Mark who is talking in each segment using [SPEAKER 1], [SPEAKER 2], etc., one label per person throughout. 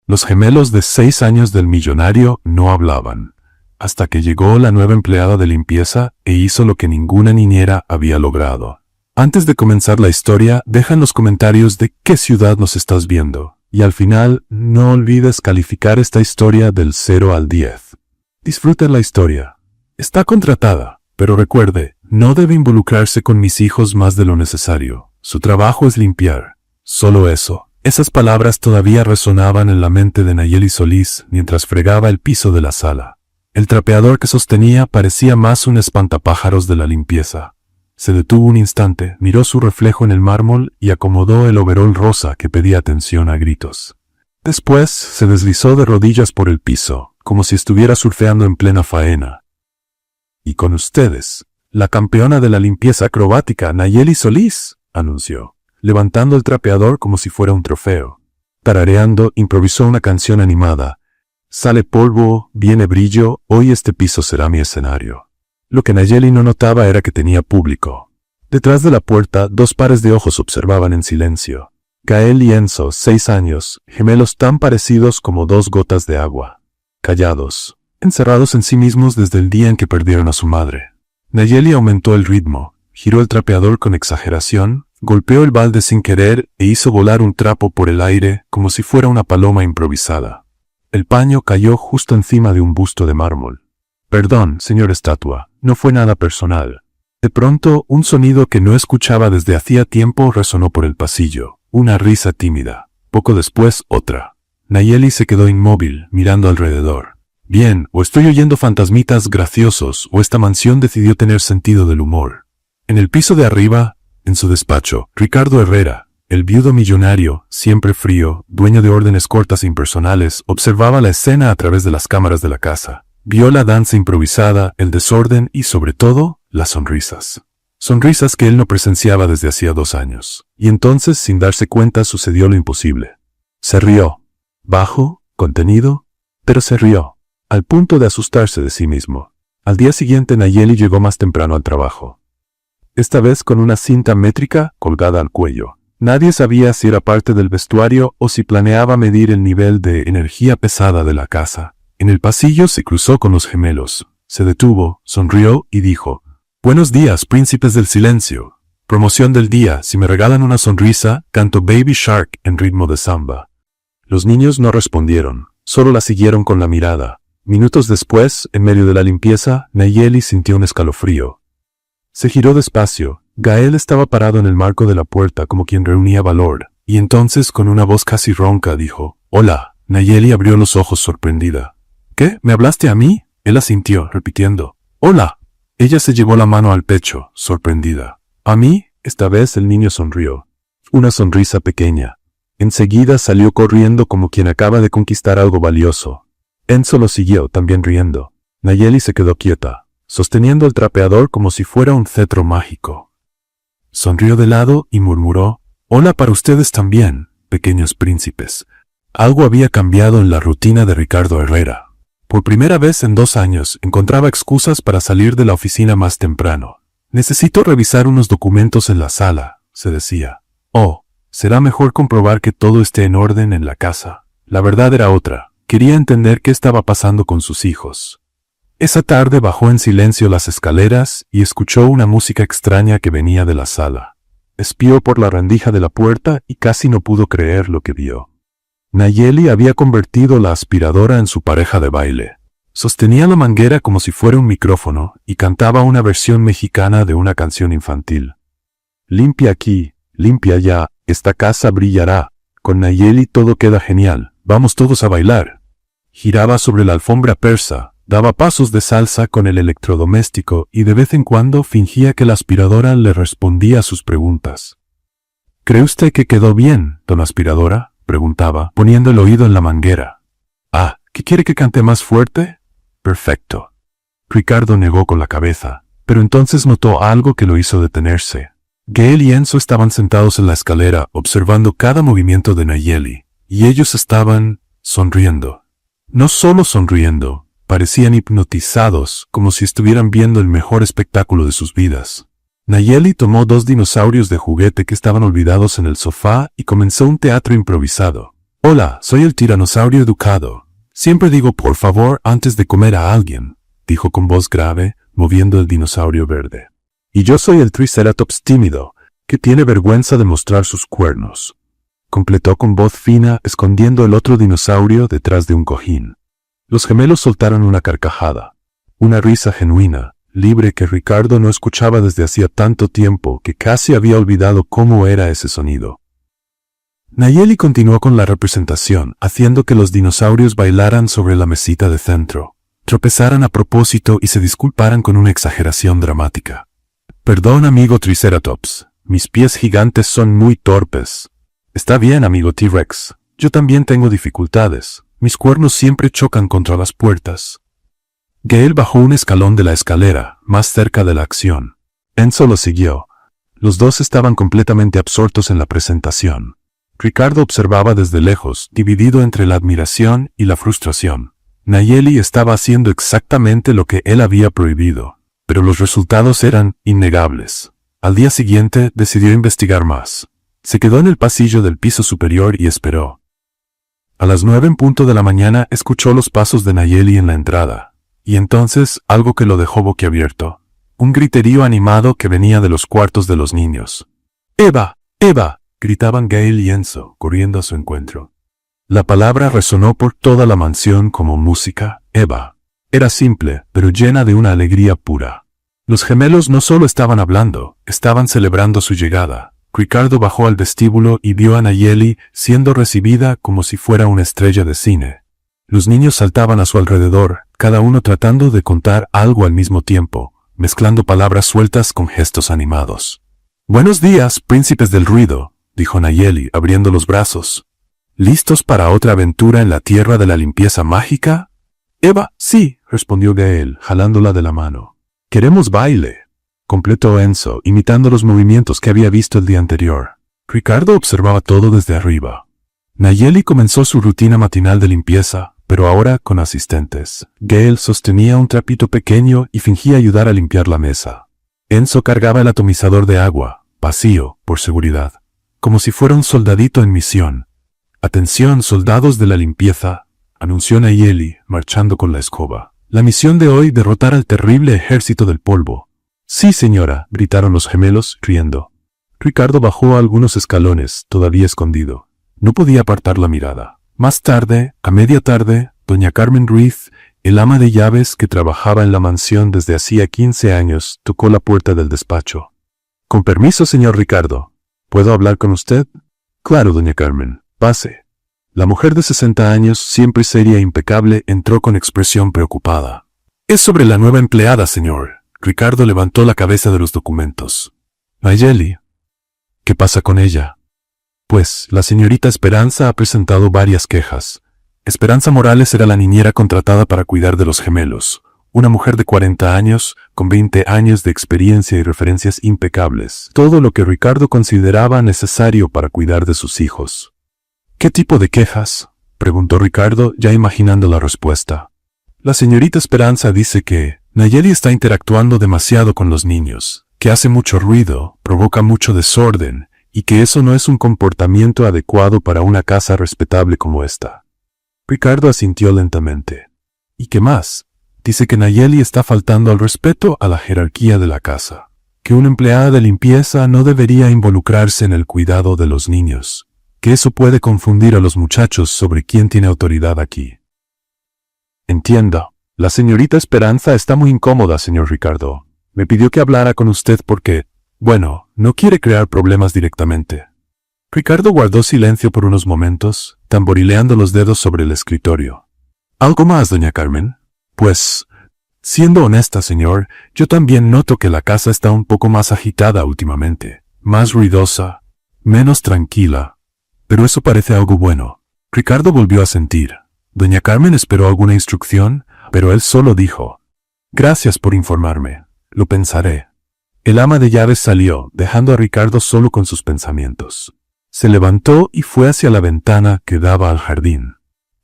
[SPEAKER 1] Los gemelos de 6 años del millonario no hablaban, hasta que llegó la nueva empleada de limpieza e hizo lo que ninguna niñera había logrado. Antes de comenzar la historia, deja en los comentarios de qué ciudad nos estás viendo. Y al final, no olvides calificar esta historia del 0 al 10. Disfruten la historia. Está contratada, pero recuerde, no debe involucrarse con mis hijos más de lo necesario. Su trabajo es limpiar. Solo eso. Esas palabras todavía resonaban en la mente de Nayeli Solís mientras fregaba el piso de la sala. El trapeador que sostenía parecía más un espantapájaros de la limpieza. Se detuvo un instante, miró su reflejo en el mármol y acomodó el overol rosa que pedía atención a gritos. Después se deslizó de rodillas por el piso, como si estuviera surfeando en plena faena. Y con ustedes, la campeona de la limpieza acrobática, Nayeli Solís, anunció, levantando el trapeador como si fuera un trofeo. Tarareando, improvisó una canción animada. Sale polvo, viene brillo, hoy este piso será mi escenario. Lo que Nayeli no notaba era que tenía público. Detrás de la puerta, 2 pares de ojos observaban en silencio. Gael y Enzo, 6 años, gemelos tan parecidos como 2 gotas de agua. Callados, encerrados en sí mismos desde el día en que perdieron a su madre. Nayeli aumentó el ritmo, giró el trapeador con exageración, golpeó el balde sin querer e hizo volar un trapo por el aire como si fuera una paloma improvisada. El paño cayó justo encima de un busto de mármol. Perdón, señor estatua, no fue nada personal. De pronto, un sonido que no escuchaba desde hacía tiempo resonó por el pasillo. Una risa tímida. Poco después, otra. Nayeli se quedó inmóvil, mirando alrededor. Bien, o estoy oyendo fantasmitas graciosos, o esta mansión decidió tener sentido del humor. En el piso de arriba, en su despacho, Ricardo Herrera, el viudo millonario, siempre frío, dueño de órdenes cortas e impersonales, observaba la escena a través de las cámaras de la casa. Vio la danza improvisada, el desorden y, sobre todo, las sonrisas. Sonrisas que él no presenciaba desde hacía 2 años. Y entonces, sin darse cuenta, sucedió lo imposible. Se rió. Bajo, contenido, pero se rió, al punto de asustarse de sí mismo. Al día siguiente, Nayeli llegó más temprano al trabajo. Esta vez con una cinta métrica colgada al cuello. Nadie sabía si era parte del vestuario o si planeaba medir el nivel de energía pesada de la casa. En el pasillo se cruzó con los gemelos. Se detuvo, sonrió y dijo, «Buenos días, príncipes del silencio. Promoción del día, si me regalan una sonrisa, canto Baby Shark en ritmo de samba». Los niños no respondieron, solo la siguieron con la mirada. Minutos después, en medio de la limpieza, Nayeli sintió un escalofrío. Se giró despacio. Gael estaba parado en el marco de la puerta como quien reunía valor, y entonces con una voz casi ronca dijo, «Hola». Nayeli abrió los ojos sorprendida. «¿Qué? ¿Me hablaste a mí?» Él asintió, repitiendo, «Hola». Ella se llevó la mano al pecho, sorprendida. «¿A mí?» Esta vez el niño sonrió. Una sonrisa pequeña. Enseguida salió corriendo como quien acaba de conquistar algo valioso. Enzo lo siguió, también riendo. Nayeli se quedó quieta, sosteniendo el trapeador como si fuera un cetro mágico. Sonrió de lado y murmuró, «Hola para ustedes también, pequeños príncipes». Algo había cambiado en la rutina de Ricardo Herrera. Por primera vez en 2 años, encontraba excusas para salir de la oficina más temprano. «Necesito revisar unos documentos en la sala», se decía. «Oh, será mejor comprobar que todo esté en orden en la casa». La verdad era otra. Quería entender qué estaba pasando con sus hijos. Esa tarde bajó en silencio las escaleras y escuchó una música extraña que venía de la sala. Espió por la rendija de la puerta y casi no pudo creer lo que vio. Nayeli había convertido la aspiradora en su pareja de baile. Sostenía la manguera como si fuera un micrófono y cantaba una versión mexicana de una canción infantil. «Limpia aquí, limpia allá, esta casa brillará. Con Nayeli todo queda genial, vamos todos a bailar». Giraba sobre la alfombra persa, daba pasos de salsa con el electrodoméstico y de vez en cuando fingía que la aspiradora le respondía a sus preguntas. «¿Cree usted que quedó bien, don aspiradora?», preguntaba, poniendo el oído en la manguera. «Ah, ¿qué quiere que cante más fuerte?» «Perfecto». Ricardo negó con la cabeza, pero entonces notó algo que lo hizo detenerse. Gael y Enzo estaban sentados en la escalera, observando cada movimiento de Nayeli, y ellos estaban sonriendo. No solo sonriendo, parecían hipnotizados, como si estuvieran viendo el mejor espectáculo de sus vidas. Nayeli tomó 2 dinosaurios de juguete que estaban olvidados en el sofá y comenzó un teatro improvisado. Hola, soy el tiranosaurio educado. Siempre digo por favor antes de comer a alguien, dijo con voz grave, moviendo el dinosaurio verde. Y yo soy el Triceratops tímido, que tiene vergüenza de mostrar sus cuernos, completó con voz fina, escondiendo el otro dinosaurio detrás de un cojín. Los gemelos soltaron una carcajada, una risa genuina, libre que Ricardo no escuchaba desde hacía tanto tiempo que casi había olvidado cómo era ese sonido. Nayeli continuó con la representación, haciendo que los dinosaurios bailaran sobre la mesita de centro, tropezaran a propósito y se disculparan con una exageración dramática. Perdón, amigo Triceratops, mis pies gigantes son muy torpes. Está bien, amigo T-Rex, yo también tengo dificultades, mis cuernos siempre chocan contra las puertas. Gale bajó un escalón de la escalera, más cerca de la acción. Enzo lo siguió. Los dos estaban completamente absortos en la presentación. Ricardo observaba desde lejos, dividido entre la admiración y la frustración. Nayeli estaba haciendo exactamente lo que él había prohibido, pero los resultados eran innegables. Al día siguiente decidió investigar más. Se quedó en el pasillo del piso superior y esperó. A las 9:00 de la mañana escuchó los pasos de Nayeli en la entrada, y entonces algo que lo dejó boquiabierto. Un griterío animado que venía de los cuartos de los niños. ¡Eva! ¡Eva!, gritaban Gale y Enzo, corriendo a su encuentro. La palabra resonó por toda la mansión como música. Eva. Era simple, pero llena de una alegría pura. Los gemelos no solo estaban hablando, estaban celebrando su llegada. Ricardo bajó al vestíbulo y vio a Nayeli siendo recibida como si fuera una estrella de cine. Los niños saltaban a su alrededor, cada uno tratando de contar algo al mismo tiempo, mezclando palabras sueltas con gestos animados. «Buenos días, príncipes del ruido», dijo Nayeli, abriendo los brazos. «¿Listos para otra aventura en la tierra de la limpieza mágica?» «Eva, sí», respondió Gale, jalándola de la mano. «Queremos baile», completó Enzo, imitando los movimientos que había visto el día anterior. Ricardo observaba todo desde arriba. Nayeli comenzó su rutina matinal de limpieza, pero ahora con asistentes. Gale sostenía un trapito pequeño y fingía ayudar a limpiar la mesa. Enzo cargaba el atomizador de agua, vacío, por seguridad, como si fuera un soldadito en misión. «Atención, soldados de la limpieza», anunció Nayeli, marchando con la escoba. «La misión de hoy, derrotar al terrible ejército del polvo». «Sí, señora», gritaron los gemelos, riendo. Ricardo bajó algunos escalones, todavía escondido. No podía apartar la mirada. Más tarde, a media tarde, doña Carmen Ruiz, el ama de llaves que trabajaba en la mansión desde hacía 15 años, tocó la puerta del despacho. «Con permiso, señor Ricardo. ¿Puedo hablar con usted?» «Claro, doña Carmen. Pase». La mujer de 60 años, siempre seria e impecable, entró con expresión preocupada. «Es sobre la nueva empleada, señor». Ricardo levantó la cabeza de los documentos. «Nayeli. ¿Qué pasa con ella?» «Pues, la señorita Esperanza ha presentado varias quejas. Esperanza Morales era la niñera contratada para cuidar de los gemelos. Una mujer de 40 años, con 20 años de experiencia y referencias impecables. Todo lo que Ricardo consideraba necesario para cuidar de sus hijos». «¿Qué tipo de quejas?», preguntó Ricardo, ya imaginando la respuesta. «La señorita Esperanza dice que Nayeli está interactuando demasiado con los niños, que hace mucho ruido, provoca mucho desorden, y que eso no es un comportamiento adecuado para una casa respetable como esta». Ricardo asintió lentamente. «¿Y qué más? Dice que Nayeli está faltando al respeto a la jerarquía de la casa, que una empleada de limpieza no debería involucrarse en el cuidado de los niños, que eso puede confundir a los muchachos sobre quién tiene autoridad aquí». «Entiendo. La señorita Esperanza está muy incómoda, señor Ricardo. Me pidió que hablara con usted porque, bueno, no quiere crear problemas directamente». Ricardo guardó silencio por unos momentos, tamborileando los dedos sobre el escritorio. «¿Algo más, doña Carmen?» «Pues, siendo honesta, señor, yo también noto que la casa está un poco más agitada últimamente, más ruidosa, menos tranquila. Pero eso parece algo bueno». Ricardo volvió a sentir. Doña Carmen esperó alguna instrucción, pero él solo dijo: «Gracias por informarme. Lo pensaré». El ama de llaves salió, dejando a Ricardo solo con sus pensamientos. Se levantó y fue hacia la ventana que daba al jardín.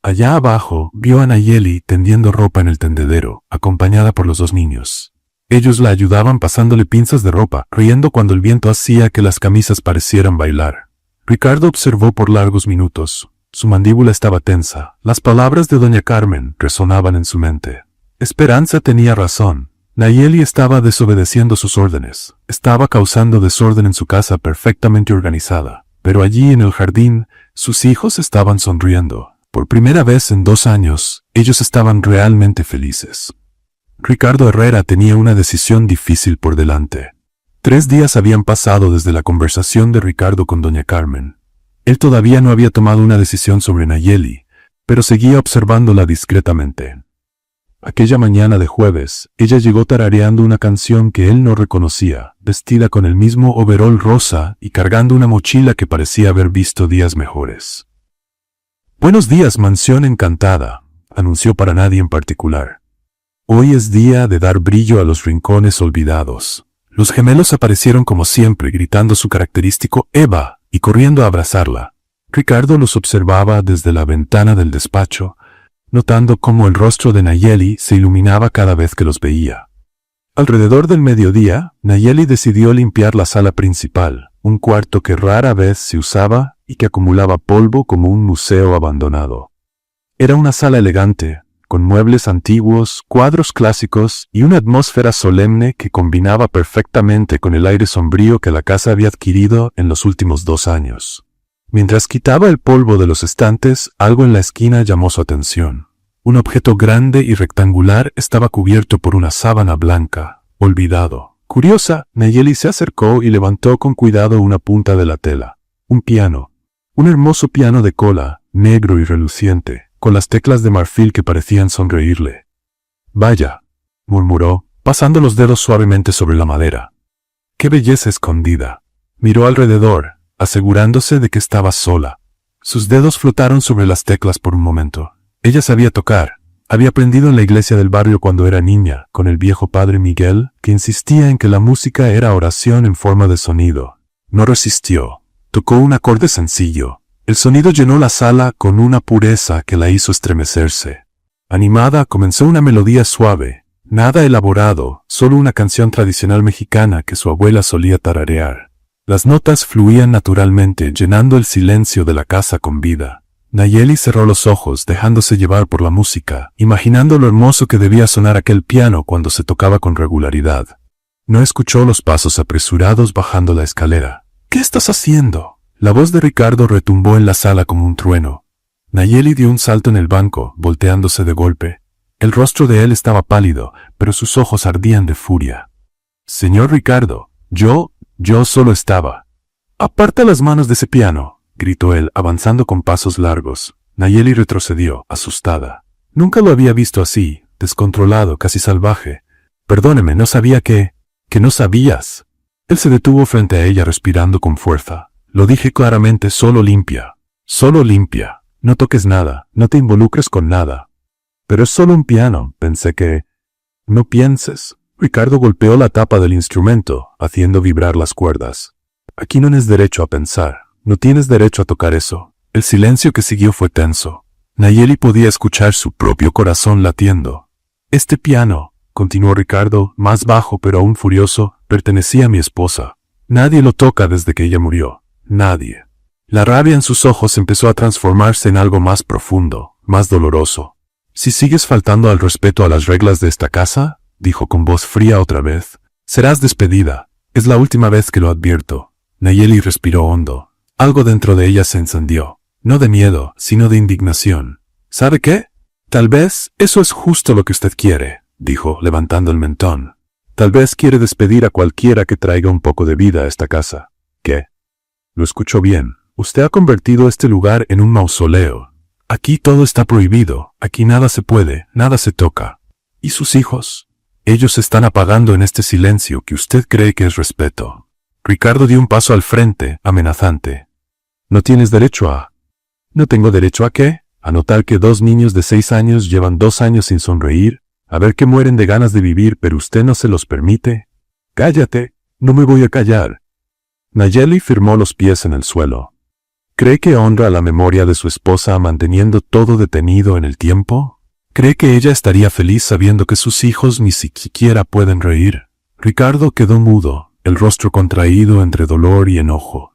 [SPEAKER 1] Allá abajo vio a Nayeli tendiendo ropa en el tendedero, acompañada por los dos niños. Ellos la ayudaban pasándole pinzas de ropa, riendo cuando el viento hacía que las camisas parecieran bailar. Ricardo observó por largos minutos. Su mandíbula estaba tensa. Las palabras de doña Carmen resonaban en su mente. Esperanza tenía razón. Nayeli estaba desobedeciendo sus órdenes. Estaba causando desorden en su casa perfectamente organizada. Pero allí en el jardín, sus hijos estaban sonriendo. Por primera vez en 2 años, ellos estaban realmente felices. Ricardo Herrera tenía una decisión difícil por delante. 3 días habían pasado desde la conversación de Ricardo con doña Carmen. Él todavía no había tomado una decisión sobre Nayeli, pero seguía observándola discretamente. Aquella mañana de jueves, ella llegó tarareando una canción que él no reconocía, vestida con el mismo overol rosa y cargando una mochila que parecía haber visto días mejores. «Buenos días, mansión encantada», anunció para nadie en particular. «Hoy es día de dar brillo a los rincones olvidados». Los gemelos aparecieron como siempre, gritando su característico «Eva» y corriendo a abrazarla. Ricardo los observaba desde la ventana del despacho, notando cómo el rostro de Nayeli se iluminaba cada vez que los veía. Alrededor del mediodía, Nayeli decidió limpiar la sala principal, un cuarto que rara vez se usaba y que acumulaba polvo como un museo abandonado. Era una sala elegante, con muebles antiguos, cuadros clásicos y una atmósfera solemne que combinaba perfectamente con el aire sombrío que la casa había adquirido en los últimos 2 años. Mientras quitaba el polvo de los estantes, algo en la esquina llamó su atención. Un objeto grande y rectangular estaba cubierto por una sábana blanca, olvidado. Curiosa, Nayeli se acercó y levantó con cuidado una punta de la tela. Un piano. Un hermoso piano de cola, negro y reluciente, con las teclas de marfil que parecían sonreírle. «Vaya», murmuró, pasando los dedos suavemente sobre la madera. «Qué belleza escondida». Miró alrededor, asegurándose de que estaba sola. Sus dedos flotaron sobre las teclas por un momento. Ella sabía tocar. Había aprendido en la iglesia del barrio cuando era niña, con el viejo padre Miguel, que insistía en que la música era oración en forma de sonido. No resistió. Tocó un acorde sencillo. El sonido llenó la sala con una pureza que la hizo estremecerse. Animada, comenzó una melodía suave, nada elaborado, solo una canción tradicional mexicana que su abuela solía tararear. Las notas fluían naturalmente, llenando el silencio de la casa con vida. Nayeli cerró los ojos, dejándose llevar por la música, imaginando lo hermoso que debía sonar aquel piano cuando se tocaba con regularidad. No escuchó los pasos apresurados bajando la escalera. «¿Qué estás haciendo?». La voz de Ricardo retumbó en la sala como un trueno. Nayeli dio un salto en el banco, volteándose de golpe. El rostro de él estaba pálido, pero sus ojos ardían de furia. «Señor Ricardo, yo solo estaba». «Aparta las manos de ese piano», gritó él, avanzando con pasos largos. Nayeli retrocedió, asustada. Nunca lo había visto así, descontrolado, casi salvaje. «Perdóneme, no sabía que no sabías». Él se detuvo frente a ella respirando con fuerza. «Lo dije claramente, solo limpia. Solo limpia. No toques nada, no te involucres con nada». «Pero es solo un piano», pensé que... «No pienses». Ricardo golpeó la tapa del instrumento, haciendo vibrar las cuerdas. «Aquí no tienes derecho a pensar. No tienes derecho a tocar eso». El silencio que siguió fue tenso. Nayeli podía escuchar su propio corazón latiendo. «Este piano», continuó Ricardo, más bajo pero aún furioso, «pertenecía a mi esposa. Nadie lo toca desde que ella murió. Nadie». La rabia en sus ojos empezó a transformarse en algo más profundo, más doloroso. «Si sigues faltando al respeto a las reglas de esta casa», dijo con voz fría otra vez, «serás despedida. Es la última vez que lo advierto». Nayeli respiró hondo. Algo dentro de ella se encendió. No de miedo, sino de indignación. «¿Sabe qué? Tal vez eso es justo lo que usted quiere», dijo, levantando el mentón. «Tal vez quiere despedir a cualquiera que traiga un poco de vida a esta casa». «¿Qué?». «Lo escuchó bien. Usted ha convertido este lugar en un mausoleo. Aquí todo está prohibido. Aquí nada se puede, nada se toca. ¿Y sus hijos? Ellos se están apagando en este silencio que usted cree que es respeto». Ricardo dio un paso al frente, amenazante. «No tienes derecho a...». «¿No tengo derecho a qué? ¿A notar que 2 niños de 6 años llevan 2 años sin sonreír? ¿A ver que mueren de ganas de vivir pero usted no se los permite?» «Cállate, no me voy a callar». Nayeli firmó los pies en el suelo. ¿Cree que honra la memoria de su esposa manteniendo todo detenido en el tiempo? ¿Cree que ella estaría feliz sabiendo que sus hijos ni siquiera pueden reír? Ricardo quedó mudo, el rostro contraído entre dolor y enojo.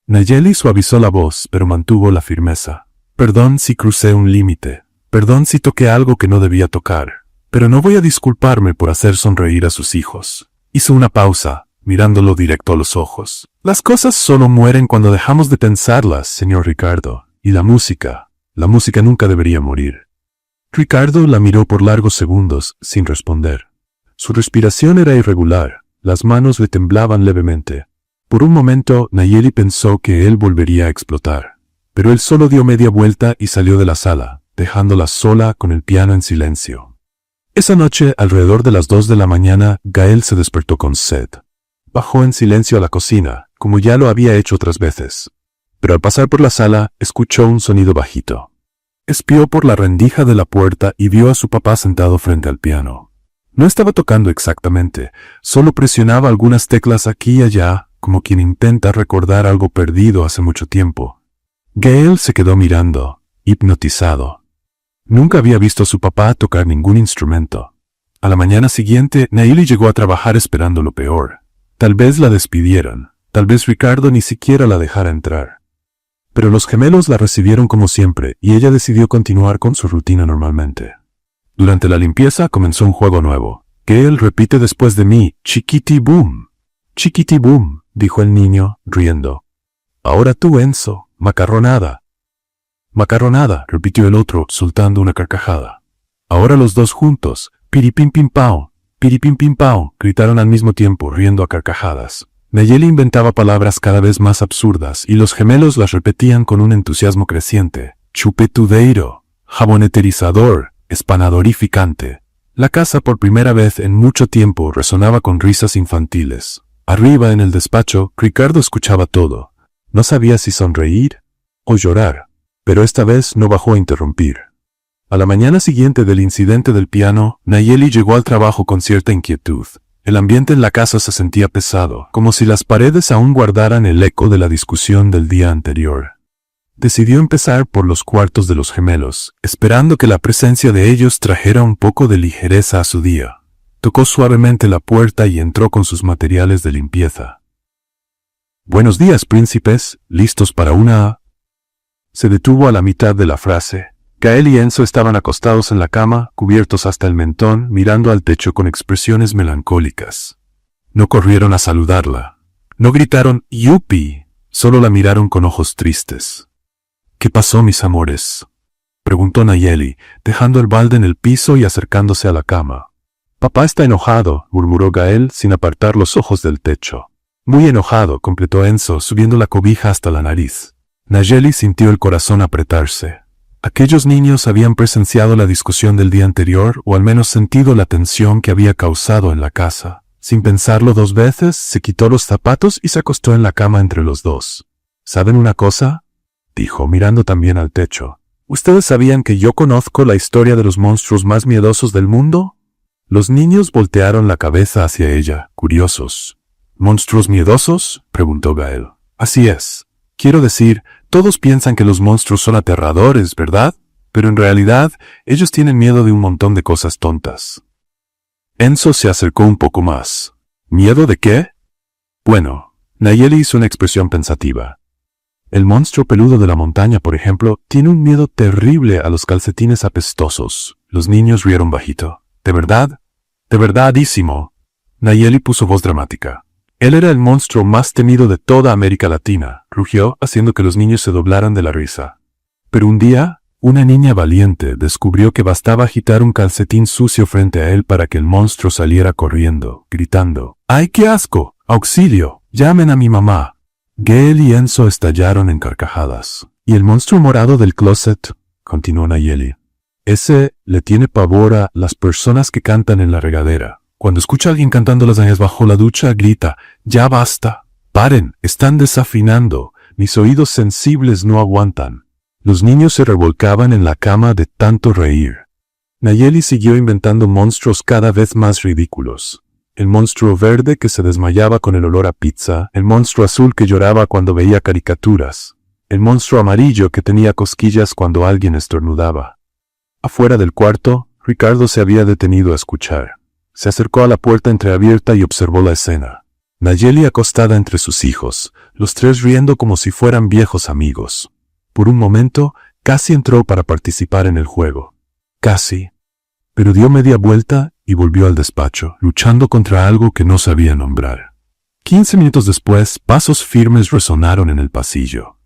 [SPEAKER 1] Nayeli suavizó la voz, pero mantuvo la firmeza. Perdón si crucé un límite. Perdón si toqué algo que no debía tocar. Pero no voy a disculparme por hacer sonreír a sus hijos. Hizo una pausa, mirándolo directo a los ojos. Las cosas solo mueren cuando dejamos de pensarlas, señor Ricardo. Y la música nunca debería morir. Ricardo la miró por largos segundos, sin responder. Su respiración era irregular, las manos le temblaban levemente. Por un momento, Nayeli pensó que él volvería a explotar. Pero él solo dio media vuelta y salió de la sala, dejándola sola con el piano en silencio. Esa noche, alrededor de las 2 de la mañana, Gael se despertó con sed. Bajó en silencio a la cocina, como ya lo había hecho otras veces. Pero al pasar por la sala, escuchó un sonido bajito. Espió por la rendija de la puerta y vio a su papá sentado frente al piano. No estaba tocando exactamente, solo presionaba algunas teclas aquí y allá, como quien intenta recordar algo perdido hace mucho tiempo. Gael se quedó mirando, hipnotizado. Nunca había visto a su papá tocar ningún instrumento. A la mañana siguiente, Nayeli llegó a trabajar esperando lo peor. Tal vez la despidieran, tal vez Ricardo ni siquiera la dejara entrar. Pero los gemelos la recibieron como siempre y ella decidió continuar con su rutina normalmente. Durante la limpieza comenzó un juego nuevo. Gael repite después de mí, chiquiti boom. Chiquiti boom, dijo el niño, riendo. Ahora tú, Enzo, macarronada. Macarronada, repitió el otro, soltando una carcajada. Ahora los dos juntos, piripim pim pao, gritaron al mismo tiempo, riendo a carcajadas. Nayeli inventaba palabras cada vez más absurdas y los gemelos las repetían con un entusiasmo creciente. Chupetudeiro, jaboneterizador, espanadorificante. La casa por primera vez en mucho tiempo resonaba con risas infantiles. Arriba en el despacho, Ricardo escuchaba todo. No sabía si sonreír o llorar, pero esta vez no bajó a interrumpir. A la mañana siguiente del incidente del piano, Nayeli llegó al trabajo con cierta inquietud. El ambiente en la casa se sentía pesado, como si las paredes aún guardaran el eco de la discusión del día anterior. Decidió empezar por los cuartos de los gemelos, esperando que la presencia de ellos trajera un poco de ligereza a su día. Tocó suavemente la puerta y entró con sus materiales de limpieza. «Buenos días, príncipes, ¿listos para una...?» Se detuvo a la mitad de la frase. Gael y Enzo estaban acostados en la cama, cubiertos hasta el mentón, mirando al techo con expresiones melancólicas. No corrieron a saludarla. No gritaron «¡Yupi!», solo la miraron con ojos tristes. «¿Qué pasó, mis amores?», preguntó Nayeli, dejando el balde en el piso y acercándose a la cama. «Papá está enojado», murmuró Gael sin apartar los ojos del techo. «Muy enojado», completó Enzo, subiendo la cobija hasta la nariz. Nayeli sintió el corazón apretarse. Aquellos niños habían presenciado la discusión del día anterior o al menos sentido la tensión que había causado en la casa. Sin pensarlo 2 veces, se quitó los zapatos y se acostó en la cama entre los dos. «¿Saben una cosa?», dijo, mirando también al techo. «¿Ustedes sabían que yo conozco la historia de los monstruos más miedosos del mundo?». Los niños voltearon la cabeza hacia ella, curiosos. «¿Monstruos miedosos?», preguntó Gael. «Así es. Quiero decir, todos piensan que los monstruos son aterradores, ¿verdad? Pero en realidad, ellos tienen miedo de un montón de cosas tontas». Enzo se acercó un poco más. «¿Miedo de qué?». «Bueno», Nayeli hizo una expresión pensativa. «El monstruo peludo de la montaña, por ejemplo, tiene un miedo terrible a los calcetines apestosos». Los niños rieron bajito. «¿De verdad?». «De verdadísimo». Nayeli puso voz dramática. «Él era el monstruo más temido de toda América Latina», rugió, haciendo que los niños se doblaran de la risa. Pero un día, una niña valiente descubrió que bastaba agitar un calcetín sucio frente a él para que el monstruo saliera corriendo, gritando: «¡Ay, qué asco! ¡Auxilio! ¡Llamen a mi mamá!». Gael y Enzo estallaron en carcajadas. «¿Y el monstruo morado del closet?», continuó Nayeli. «Ese le tiene pavor a las personas que cantan en la regadera. Cuando escucha a alguien cantando las dañas bajo la ducha, grita: «¡Ya basta! ¡Paren! ¡Están desafinando! Mis oídos sensibles no aguantan». Los niños se revolcaban en la cama de tanto reír. Nayeli siguió inventando monstruos cada vez más ridículos. El monstruo verde que se desmayaba con el olor a pizza, el monstruo azul que lloraba cuando veía caricaturas, el monstruo amarillo que tenía cosquillas cuando alguien estornudaba. Afuera del cuarto, Ricardo se había detenido a escuchar. Se acercó a la puerta entreabierta y observó la escena. Nayeli acostada entre sus hijos, los tres riendo como si fueran viejos amigos. Por un momento, Casi entró para participar en el juego. Casi. Pero dio media vuelta y volvió al despacho, luchando contra algo que no sabía nombrar. 15 minutos después, pasos firmes resonaron en el pasillo.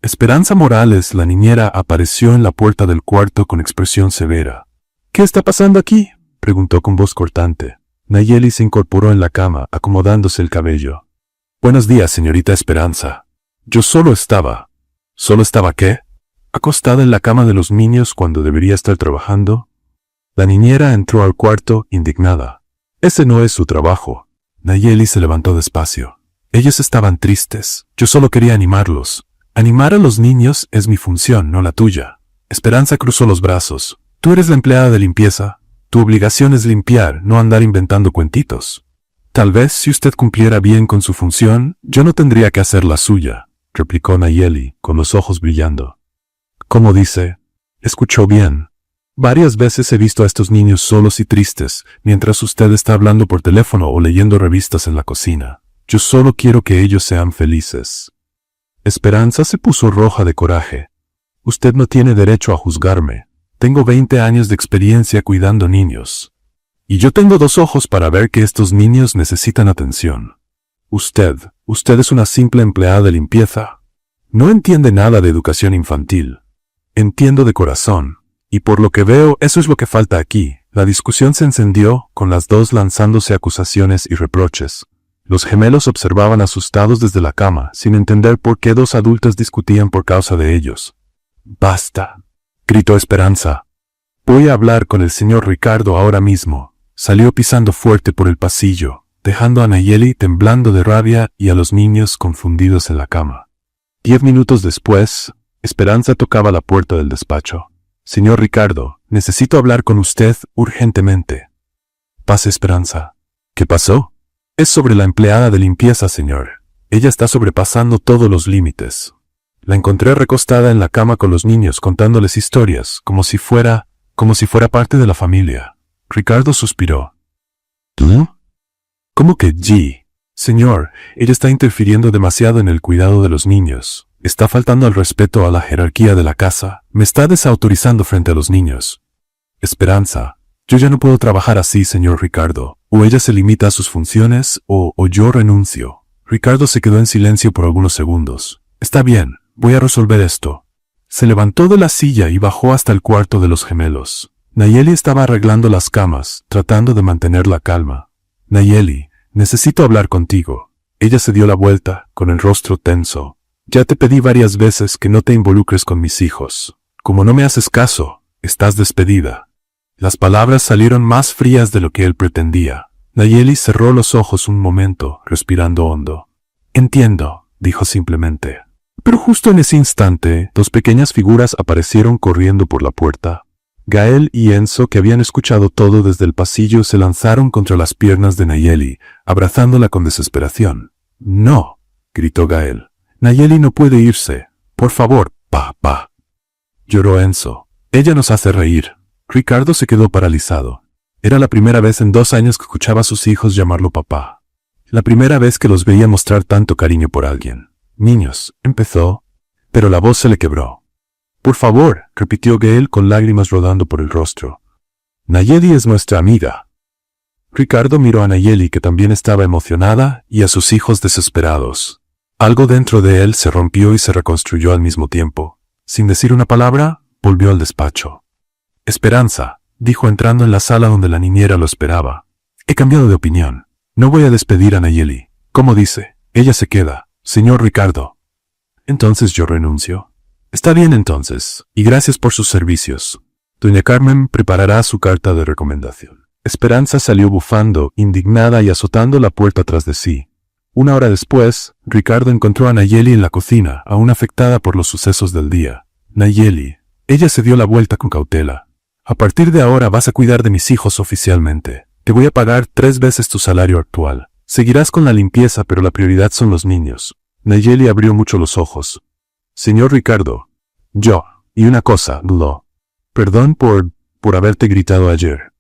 [SPEAKER 1] Esperanza Morales, la niñera, apareció en la puerta del cuarto con expresión severa. «¿Qué está pasando aquí?», preguntó con voz cortante. Nayeli se incorporó en la cama, acomodándose el cabello. «Buenos días, señorita Esperanza. Yo solo estaba». «¿Solo estaba qué?». «Acostada en la cama de los niños cuando debería estar trabajando». La niñera entró al cuarto, indignada. «Ese no es su trabajo». Nayeli se levantó despacio. «Ellos estaban tristes. Yo solo quería animarlos. Animar a los niños es mi función, no la tuya». Esperanza cruzó los brazos. «Tú eres la empleada de limpieza. Tu obligación es limpiar, no andar inventando cuentitos». «Tal vez si usted cumpliera bien con su función, yo no tendría que hacer la suya», replicó Nayeli, con los ojos brillando. «¿Cómo dice?» «Escuchó bien. Varias veces he visto a estos niños solos y tristes, mientras usted está hablando por teléfono o leyendo revistas en la cocina. Yo solo quiero que ellos sean felices». Esperanza se puso roja de coraje. «Usted no tiene derecho a juzgarme. Tengo 20 años de experiencia cuidando niños. Y yo tengo 2 ojos para ver que estos niños necesitan atención. Usted es una simple empleada de limpieza. No entiende nada de educación infantil. Entiendo de corazón. Y por lo que veo, eso es lo que falta aquí». La discusión se encendió, con las dos lanzándose acusaciones y reproches. Los gemelos observaban asustados desde la cama, sin entender por qué 2 adultos discutían por causa de ellos. «Basta», gritó Esperanza. «Voy a hablar con el señor Ricardo ahora mismo». Salió pisando fuerte por el pasillo, dejando a Nayeli temblando de rabia y a los niños confundidos en la cama. 10 minutos después, Esperanza tocaba la puerta del despacho. «Señor Ricardo, necesito hablar con usted urgentemente». «Pase, Esperanza». «¿Qué pasó?». «Es sobre la empleada de limpieza, señor. Ella está sobrepasando todos los límites. La encontré recostada en la cama con los niños contándoles historias, como si fuera parte de la familia». Ricardo suspiró. «¿Tú?». «¿Cómo que G? Señor, ella está interfiriendo demasiado en el cuidado de los niños. Está faltando al respeto a la jerarquía de la casa. Me está desautorizando frente a los niños». «Esperanza, yo ya no puedo trabajar así, señor Ricardo. O ella se limita a sus funciones, o yo renuncio». Ricardo se quedó en silencio por algunos segundos. «Está bien, voy a resolver esto». Se levantó de la silla y bajó hasta el cuarto de los gemelos. Nayeli estaba arreglando las camas, tratando de mantener la calma. «Nayeli, necesito hablar contigo». Ella se dio la vuelta, con el rostro tenso. «Ya te pedí varias veces que no te involucres con mis hijos. Como no me haces caso, estás despedida». Las palabras salieron más frías de lo que él pretendía. Nayeli cerró los ojos un momento, respirando hondo. «Entiendo», dijo simplemente. Pero justo en ese instante, 2 pequeñas figuras aparecieron corriendo por la puerta. Gael y Enzo, que habían escuchado todo desde el pasillo, se lanzaron contra las piernas de Nayeli, abrazándola con desesperación. «No», gritó Gael. «Nayeli no puede irse. Por favor, papá». Lloró Enzo. «Ella nos hace reír». Ricardo se quedó paralizado. Era la primera vez en 2 años que escuchaba a sus hijos llamarlo papá. La primera vez que los veía mostrar tanto cariño por alguien. «Niños», empezó, pero la voz se le quebró. «Por favor», repitió Gael con lágrimas rodando por el rostro. «Nayeli es nuestra amiga». Ricardo miró a Nayeli, que también estaba emocionada, y a sus hijos desesperados. Algo dentro de él se rompió y se reconstruyó al mismo tiempo. Sin decir una palabra, volvió al despacho. «Esperanza», dijo entrando en la sala donde la niñera lo esperaba. «He cambiado de opinión. No voy a despedir a Nayeli. ¿Cómo dice? Ella se queda. Señor Ricardo». «Entonces yo renuncio». «Está bien entonces, y gracias por sus servicios. Doña Carmen preparará su carta de recomendación». Esperanza salió bufando, indignada y azotando la puerta tras de sí. 1 hora después, Ricardo encontró a Nayeli en la cocina, aún afectada por los sucesos del día. «Nayeli». Ella se dio la vuelta con cautela. «A partir de ahora vas a cuidar de mis hijos oficialmente. Te voy a pagar 3 veces tu salario actual. Seguirás con la limpieza, pero la prioridad son los niños». Nayeli abrió mucho los ojos. «Señor Ricardo, yo, y una cosa, Lo. Perdón por haberte gritado ayer».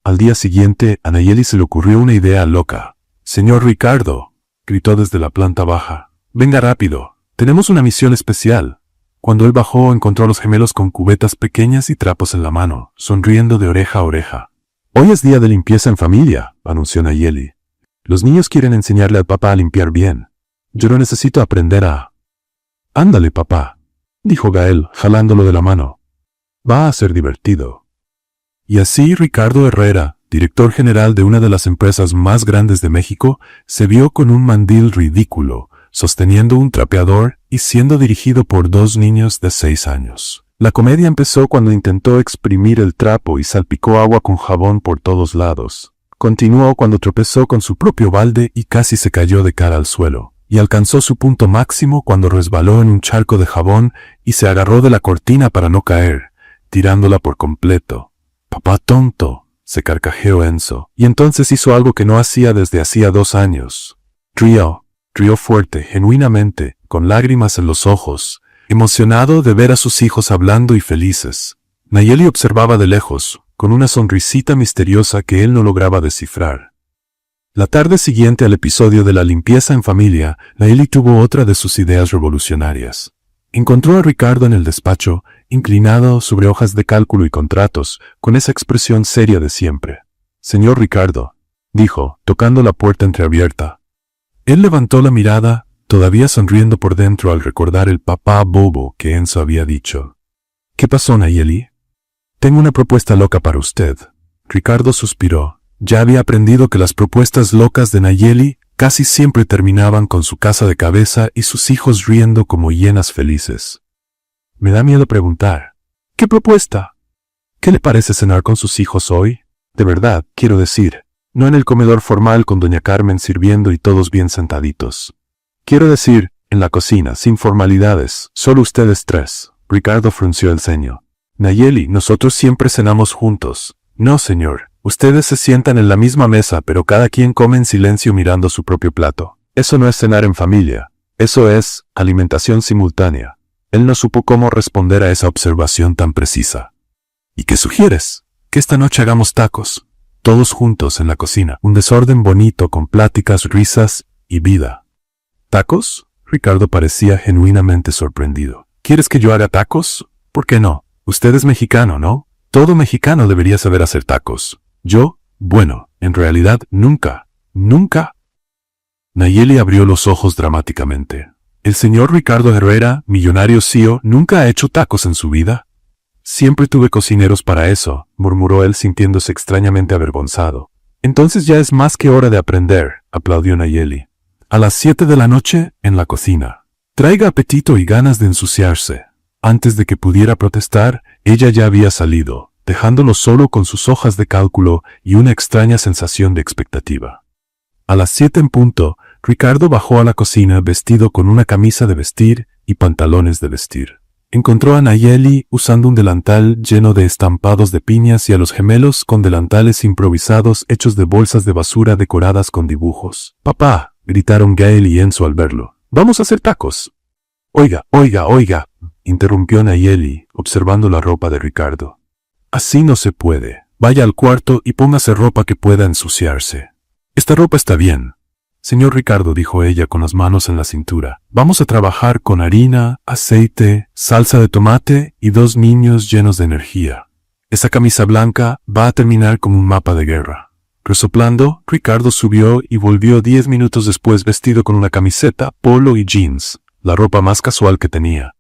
[SPEAKER 1] Al día siguiente, a Nayeli se le ocurrió una idea loca. «Señor Ricardo», gritó desde la planta baja. «Venga rápido, tenemos una misión especial». Cuando él bajó, encontró a los gemelos con cubetas pequeñas y trapos en la mano, sonriendo de oreja a oreja. «Hoy es día de limpieza en familia», anunció Nayeli. «Los niños quieren enseñarle al papá a limpiar bien. Yo no necesito aprender a...» «Ándale, papá», dijo Gael, jalándolo de la mano. «Va a ser divertido». Y así Ricardo Herrera, director general de una de las empresas más grandes de México, se vio con un mandil ridículo, sosteniendo un trapeador y siendo dirigido por 2 niños de 6 años. La comedia empezó cuando intentó exprimir el trapo y salpicó agua con jabón por todos lados. Continuó cuando tropezó con su propio balde y casi se cayó de cara al suelo. Y alcanzó su punto máximo cuando resbaló en un charco de jabón y se agarró de la cortina para no caer, tirándola por completo. «Papá tonto», se carcajeó Enzo, y entonces hizo algo que no hacía desde hacía 2 años. Rió fuerte, genuinamente, con lágrimas en los ojos, emocionado de ver a sus hijos hablando y felices. Nayeli observaba de lejos, con una sonrisita misteriosa que él no lograba descifrar. La tarde siguiente al episodio de la limpieza en familia, Nayeli tuvo otra de sus ideas revolucionarias. Encontró a Ricardo en el despacho, inclinado sobre hojas de cálculo y contratos, con esa expresión seria de siempre. «Señor Ricardo», dijo, tocando la puerta entreabierta. Él levantó la mirada, todavía sonriendo por dentro al recordar el papá bobo que Enzo había dicho. «¿Qué pasó, Nayeli?» «Tengo una propuesta loca para usted». Ricardo suspiró. Ya había aprendido que las propuestas locas de Nayeli casi siempre terminaban con su casa de cabeza y sus hijos riendo como hienas felices. «Me da miedo preguntar». «¿Qué propuesta?» «¿Qué le parece cenar con sus hijos hoy? De verdad, quiero decir, no en el comedor formal con doña Carmen sirviendo y todos bien sentaditos. Quiero decir, en la cocina, sin formalidades, solo ustedes 3. Ricardo frunció el ceño. «Nayeli, nosotros siempre cenamos juntos». «No, señor. Ustedes se sientan en la misma mesa, pero cada quien come en silencio mirando su propio plato. Eso no es cenar en familia. Eso es alimentación simultánea». Él no supo cómo responder a esa observación tan precisa. «¿Y qué sugieres?» «Que esta noche hagamos tacos. Todos juntos en la cocina. Un desorden bonito con pláticas, risas y vida». «¿Tacos?» Ricardo parecía genuinamente sorprendido. «¿Quieres que yo haga tacos? ¿Por qué no? Usted es mexicano, ¿no? Todo mexicano debería saber hacer tacos. Yo, bueno, en realidad nunca. Nayeli abrió los ojos dramáticamente. ¿El señor Ricardo Herrera, millonario CEO, nunca ha hecho tacos en su vida? Siempre tuve cocineros para eso, murmuró él sintiéndose extrañamente avergonzado. Entonces ya es más que hora de aprender, aplaudió Nayeli. A las 7 de la noche, en la cocina. Traiga apetito y ganas de ensuciarse. Antes de que pudiera protestar, ella ya había salido, dejándolo solo con sus hojas de cálculo y una extraña sensación de expectativa. A las 7 en punto, Ricardo bajó a la cocina vestido con una camisa de vestir y pantalones de vestir. Encontró a Nayeli usando un delantal lleno de estampados de piñas y a los gemelos con delantales improvisados hechos de bolsas de basura decoradas con dibujos. «Papá», gritaron Gael y Enzo al verlo. «Vamos a hacer tacos». Oiga, interrumpió Nayeli, observando la ropa de Ricardo. «Así no se puede. Vaya al cuarto y póngase ropa que pueda ensuciarse». «Esta ropa está bien». «Señor Ricardo», dijo ella con las manos en la cintura, «vamos a trabajar con harina, aceite, salsa de tomate y 2 niños llenos de energía. Esa camisa blanca va a terminar como un mapa de guerra». Resoplando, Ricardo subió y volvió 10 minutos después vestido con una camiseta, polo y jeans, la ropa más casual que tenía.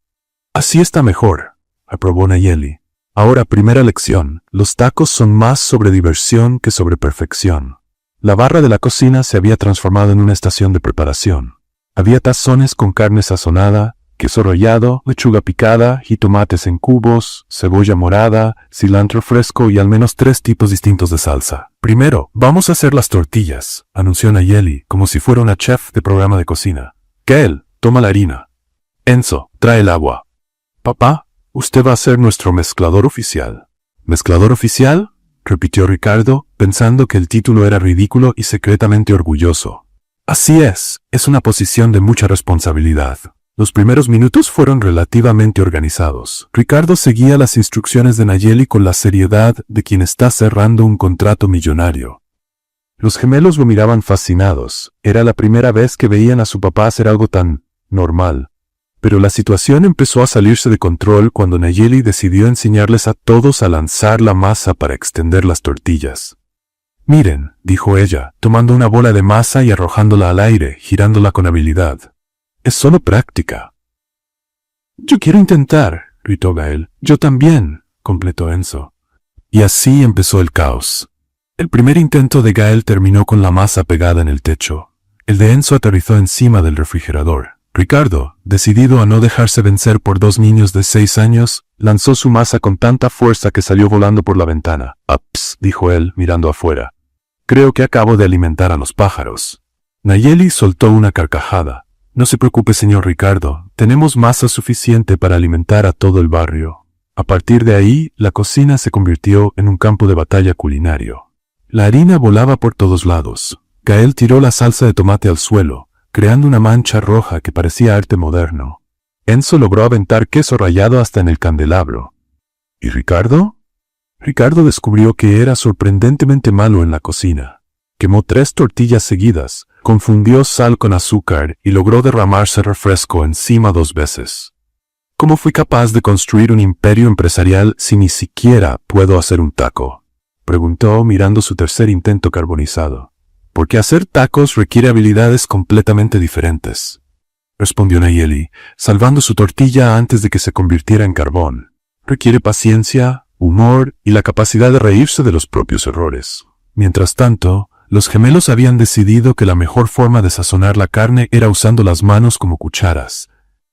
[SPEAKER 1] «Así está mejor», aprobó Nayeli. «Ahora, primera lección, los tacos son más sobre diversión que sobre perfección». La barra de la cocina se había transformado en una estación de preparación. Había tazones con carne sazonada, queso rallado, lechuga picada, jitomates en cubos, cebolla morada, cilantro fresco y al menos 3 tipos distintos de salsa. «Primero, vamos a hacer las tortillas», anunció Nayeli, como si fuera una chef de programa de cocina. «Gael, toma la harina. Enzo, trae el agua. Papá, usted va a ser nuestro mezclador oficial». «¿Mezclador oficial?», repitió Ricardo, pensando que el título era ridículo y secretamente orgulloso. «Así es una posición de mucha responsabilidad». Los primeros minutos fueron relativamente organizados. Ricardo seguía las instrucciones de Nayeli con la seriedad de quien está cerrando un contrato millonario. Los gemelos lo miraban fascinados. Era la primera vez que veían a su papá hacer algo tan normal. Pero la situación empezó a salirse de control cuando Nayeli decidió enseñarles a todos a lanzar la masa para extender las tortillas. «Miren», dijo ella, tomando una bola de masa y arrojándola al aire, girándola con habilidad. «Es solo práctica». «Yo quiero intentar», gritó Gael. «Yo también», completó Enzo. Y así empezó el caos. El primer intento de Gael terminó con la masa pegada en el techo. El de Enzo aterrizó encima del refrigerador. Ricardo, decidido a no dejarse vencer por 2 niños de 6 años, lanzó su masa con tanta fuerza que salió volando por la ventana. «Ups», dijo él, mirando afuera. «Creo que acabo de alimentar a los pájaros». Nayeli soltó una carcajada. «No se preocupe, señor Ricardo, tenemos masa suficiente para alimentar a todo el barrio». A partir de ahí, la cocina se convirtió en un campo de batalla culinario. La harina volaba por todos lados. Gael tiró la salsa de tomate al suelo, creando una mancha roja que parecía arte moderno. Enzo logró aventar queso rallado hasta en el candelabro. ¿Y Ricardo? Ricardo descubrió que era sorprendentemente malo en la cocina. Quemó 3 tortillas seguidas, confundió sal con azúcar y logró derramarse refresco encima 2 veces. ¿Cómo fui capaz de construir un imperio empresarial si ni siquiera puedo hacer un taco?, preguntó mirando su tercer intento carbonizado. «Porque hacer tacos requiere habilidades completamente diferentes», respondió Nayeli, salvando su tortilla antes de que se convirtiera en carbón. «Requiere paciencia, humor y la capacidad de reírse de los propios errores». Mientras tanto, los gemelos habían decidido que la mejor forma de sazonar la carne era usando las manos como cucharas.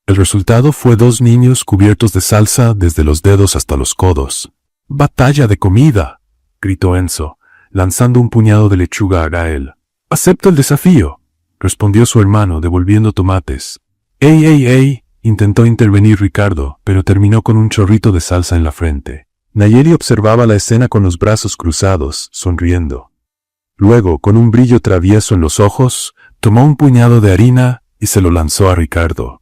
[SPEAKER 1] El resultado fue 2 niños cubiertos de salsa desde los dedos hasta los codos. «¡Batalla de comida!», gritó Enzo, lanzando un puñado de lechuga a Gael. «Acepto el desafío», respondió su hermano, devolviendo tomates. «¡Ey, ey, ey!», intentó intervenir Ricardo, pero terminó con un chorrito de salsa en la frente. Nayeli observaba la escena con los brazos cruzados, sonriendo. Luego, con un brillo travieso en los ojos, tomó un puñado de harina y se lo lanzó a Ricardo.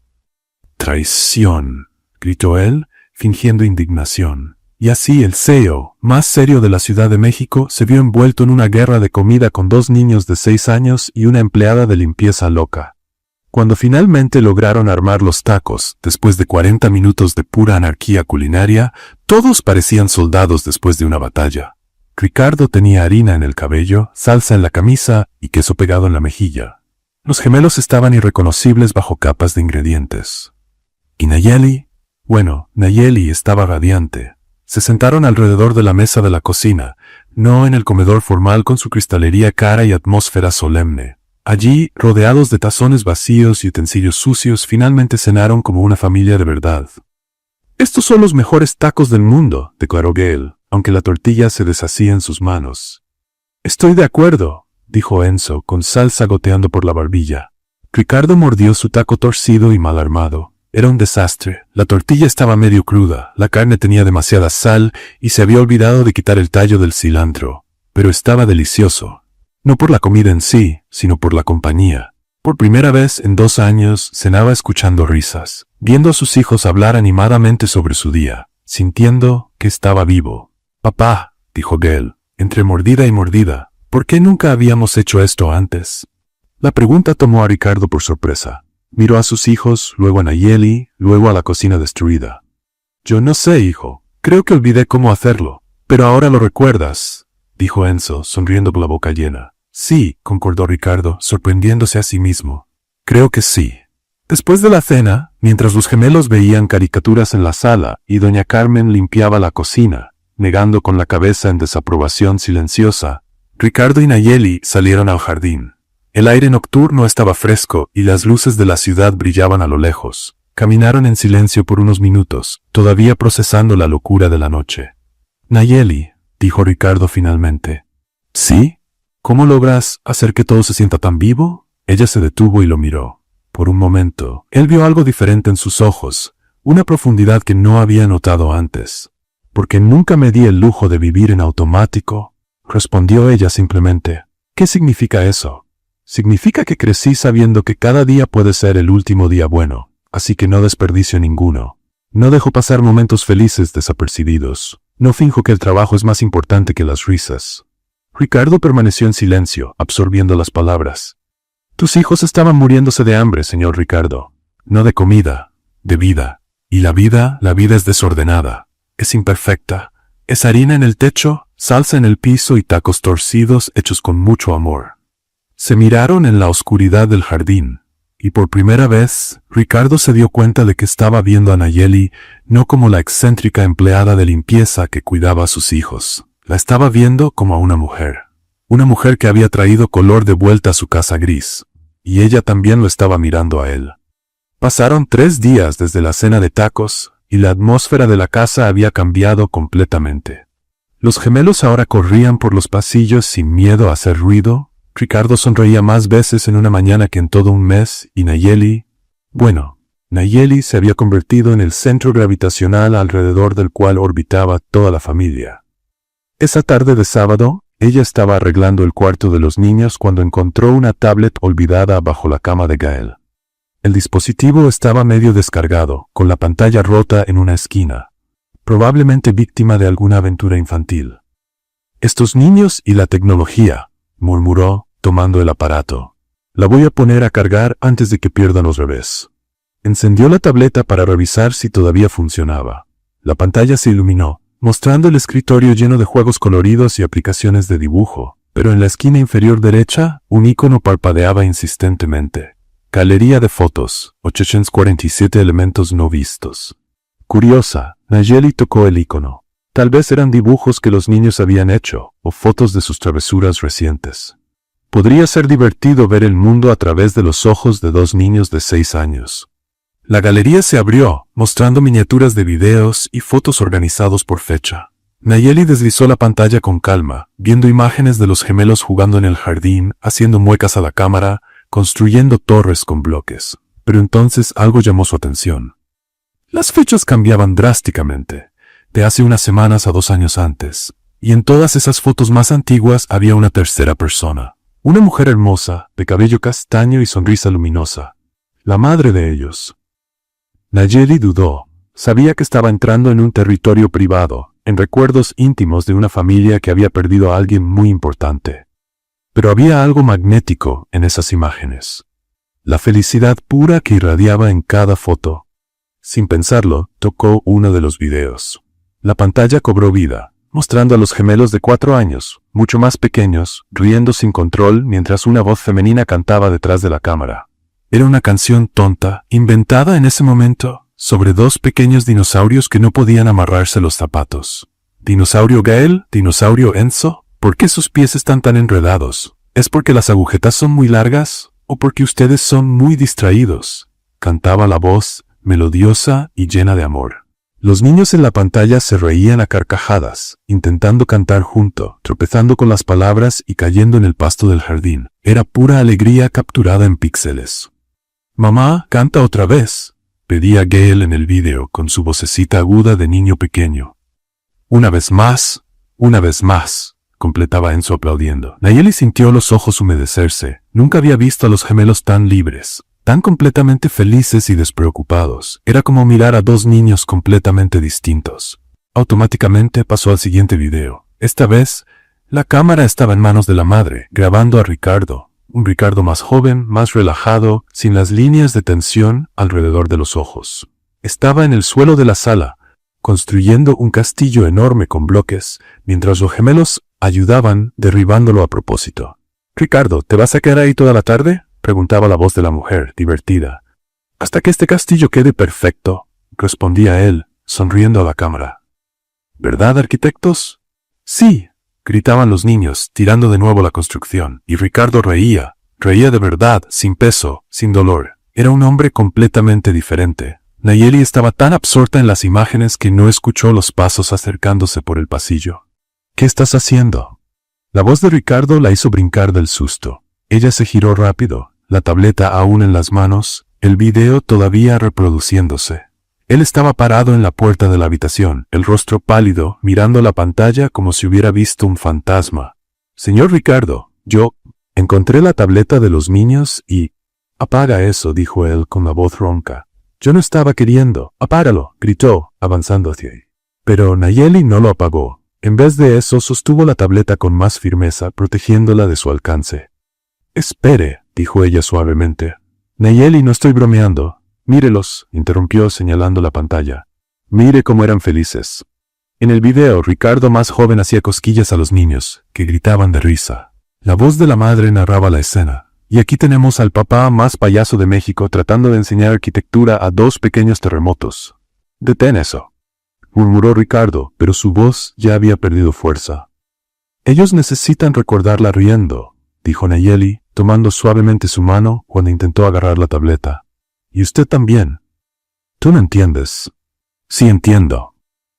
[SPEAKER 1] «¡Traición!», gritó él, fingiendo indignación. Y así el CEO, más serio de la Ciudad de México, se vio envuelto en una guerra de comida con 2 niños de 6 años y una empleada de limpieza loca. Cuando finalmente lograron armar los tacos, después de 40 minutos de pura anarquía culinaria, todos parecían soldados después de una batalla. Ricardo tenía harina en el cabello, salsa en la camisa y queso pegado en la mejilla. Los gemelos estaban irreconocibles bajo capas de ingredientes. ¿Y Nayeli? Bueno, Nayeli estaba radiante. Se sentaron alrededor de la mesa de la cocina, no en el comedor formal con su cristalería cara y atmósfera solemne. Allí, rodeados de tazones vacíos y utensilios sucios, finalmente cenaron como una familia de verdad. «Estos son los mejores tacos del mundo», declaró Gael, aunque la tortilla se deshacía en sus manos. «Estoy de acuerdo», dijo Enzo, con salsa goteando por la barbilla. Ricardo mordió su taco torcido y mal armado. Era un desastre. La tortilla estaba medio cruda, la carne tenía demasiada sal y se había olvidado de quitar el tallo del cilantro. Pero estaba delicioso. No por la comida en sí, sino por la compañía. Por primera vez en 2 años cenaba escuchando risas, viendo a sus hijos hablar animadamente sobre su día, sintiendo que estaba vivo. «Papá», dijo Gael, entre mordida y mordida, «¿por qué nunca habíamos hecho esto antes?». La pregunta tomó a Ricardo por sorpresa. Miró a sus hijos, luego a Nayeli, luego a la cocina destruida. «Yo no sé, hijo. Creo que olvidé cómo hacerlo. Pero ahora lo recuerdas», dijo Enzo, sonriendo con la boca llena. «Sí», concordó Ricardo, sorprendiéndose a sí mismo. «Creo que sí». Después de la cena, mientras los gemelos veían caricaturas en la sala y doña Carmen limpiaba la cocina, negando con la cabeza en desaprobación silenciosa, Ricardo y Nayeli salieron al jardín. El aire nocturno estaba fresco y las luces de la ciudad brillaban a lo lejos. Caminaron en silencio por unos minutos, todavía procesando la locura de la noche. «Nayeli», dijo Ricardo finalmente. «¿Sí? ¿Cómo logras hacer que todo se sienta tan vivo?». Ella se detuvo y lo miró. Por un momento, él vio algo diferente en sus ojos, una profundidad que no había notado antes. «Porque nunca me di el lujo de vivir en automático», respondió ella simplemente. «¿Qué significa eso?». «Significa que crecí sabiendo que cada día puede ser el último día bueno, así que no desperdicio ninguno. No dejo pasar momentos felices desapercibidos. No finjo que el trabajo es más importante que las risas». Ricardo permaneció en silencio, absorbiendo las palabras. «Tus hijos estaban muriéndose de hambre, señor Ricardo. No de comida», de vida. Y la vida es desordenada, es imperfecta, es harina en el techo, salsa en el piso y tacos torcidos hechos con mucho amor. Se miraron en la oscuridad del jardín, y por primera vez, Ricardo se dio cuenta de que estaba viendo a Nayeli no como la excéntrica empleada de limpieza que cuidaba a sus hijos. La estaba viendo como a una mujer que había traído color de vuelta a su casa gris, y ella también lo estaba mirando a él. Pasaron 3 días desde la cena de tacos, y la atmósfera de la casa había cambiado completamente. Los gemelos ahora corrían por los pasillos sin miedo a hacer ruido. Ricardo sonreía más veces en una mañana que en todo un mes, y Nayeli se había convertido en el centro gravitacional alrededor del cual orbitaba toda la familia. Esa tarde de sábado, ella estaba arreglando el cuarto de los niños cuando encontró una tablet olvidada bajo la cama de Gael. El dispositivo estaba medio descargado, con la pantalla rota en una esquina, probablemente víctima de alguna aventura infantil. «Estos niños y la tecnología», murmuró, tomando el aparato. «La voy a poner a cargar antes de que pierdan los revés». Encendió la tableta para revisar si todavía funcionaba. La pantalla se iluminó, mostrando el escritorio lleno de juegos coloridos y aplicaciones de dibujo, pero en la esquina inferior derecha, un icono parpadeaba insistentemente. Galería de fotos, 847 elementos no vistos. Curiosa, Nayeli tocó el icono. Tal vez eran dibujos que los niños habían hecho, o fotos de sus travesuras recientes. Podría ser divertido ver el mundo a través de los ojos de 2 niños de 6 años. La galería se abrió, mostrando miniaturas de videos y fotos organizados por fecha. Nayeli deslizó la pantalla con calma, viendo imágenes de los gemelos jugando en el jardín, haciendo muecas a la cámara, construyendo torres con bloques. Pero entonces algo llamó su atención. Las fechas cambiaban drásticamente, de hace unas semanas a 2 años antes, y en todas esas fotos más antiguas había una tercera persona. Una mujer hermosa, de cabello castaño y sonrisa luminosa. La madre de ellos. Nayeli dudó. Sabía que estaba entrando en un territorio privado, en recuerdos íntimos de una familia que había perdido a alguien muy importante. Pero había algo magnético en esas imágenes. La felicidad pura que irradiaba en cada foto. Sin pensarlo, tocó uno de los videos. La pantalla cobró vida, mostrando a los gemelos de 4 años, mucho más pequeños, riendo sin control mientras una voz femenina cantaba detrás de la cámara. Era una canción tonta, inventada en ese momento, sobre 2 pequeños dinosaurios que no podían amarrarse los zapatos. ¿Dinosaurio Gael? ¿Dinosaurio Enzo? ¿Por qué sus pies están tan enredados? ¿Es porque las agujetas son muy largas? ¿O porque ustedes son muy distraídos? Cantaba la voz, melodiosa y llena de amor. Los niños en la pantalla se reían a carcajadas, intentando cantar junto, tropezando con las palabras y cayendo en el pasto del jardín. Era pura alegría capturada en píxeles. «Mamá, canta otra vez», pedía Gael en el vídeo con su vocecita aguda de niño pequeño. Una vez más», completaba Enzo aplaudiendo. Nayeli sintió los ojos humedecerse. Nunca había visto a los gemelos tan libres, tan completamente felices y despreocupados. Era como mirar a 2 niños completamente distintos. Automáticamente pasó al siguiente video. Esta vez, la cámara estaba en manos de la madre, grabando a Ricardo. Un Ricardo más joven, más relajado, sin las líneas de tensión alrededor de los ojos. Estaba en el suelo de la sala, construyendo un castillo enorme con bloques, mientras los gemelos ayudaban derribándolo a propósito. «Ricardo, ¿te vas a quedar ahí toda la tarde?», preguntaba la voz de la mujer, divertida. «Hasta que este castillo quede perfecto», respondía él, sonriendo a la cámara. «¿Verdad, arquitectos?» «Sí», gritaban los niños, tirando de nuevo la construcción, y Ricardo reía de verdad, sin peso, sin dolor. Era un hombre completamente diferente. Nayeli estaba tan absorta en las imágenes que no escuchó los pasos acercándose por el pasillo. «¿Qué estás haciendo?». La voz de Ricardo la hizo brincar del susto. Ella se giró rápido, la tableta aún en las manos, el video todavía reproduciéndose. Él estaba parado en la puerta de la habitación, el rostro pálido, mirando la pantalla como si hubiera visto un fantasma. «Señor Ricardo, yo encontré la tableta de los niños y...». «Apaga eso», dijo él con la voz ronca. «Yo no estaba queriendo». «Apágalo», gritó, avanzando hacia él. Pero Nayeli no lo apagó. En vez de eso, sostuvo la tableta con más firmeza, protegiéndola de su alcance. «Espere», dijo ella suavemente. «Nayeli, no estoy bromeando. Mírelos, interrumpió señalando la pantalla. Mire cómo eran felices. En el video, Ricardo más joven hacía cosquillas a los niños, que gritaban de risa. La voz de la madre narraba la escena. Y aquí tenemos al papá más payaso de México tratando de enseñar arquitectura a dos pequeños terremotos. Detén eso, murmuró Ricardo, pero su voz ya había perdido fuerza. Ellos necesitan recordarla riendo, dijo Nayeli, tomando suavemente su mano cuando intentó agarrar la tableta. Y usted también. ¿Tú no entiendes? Sí entiendo.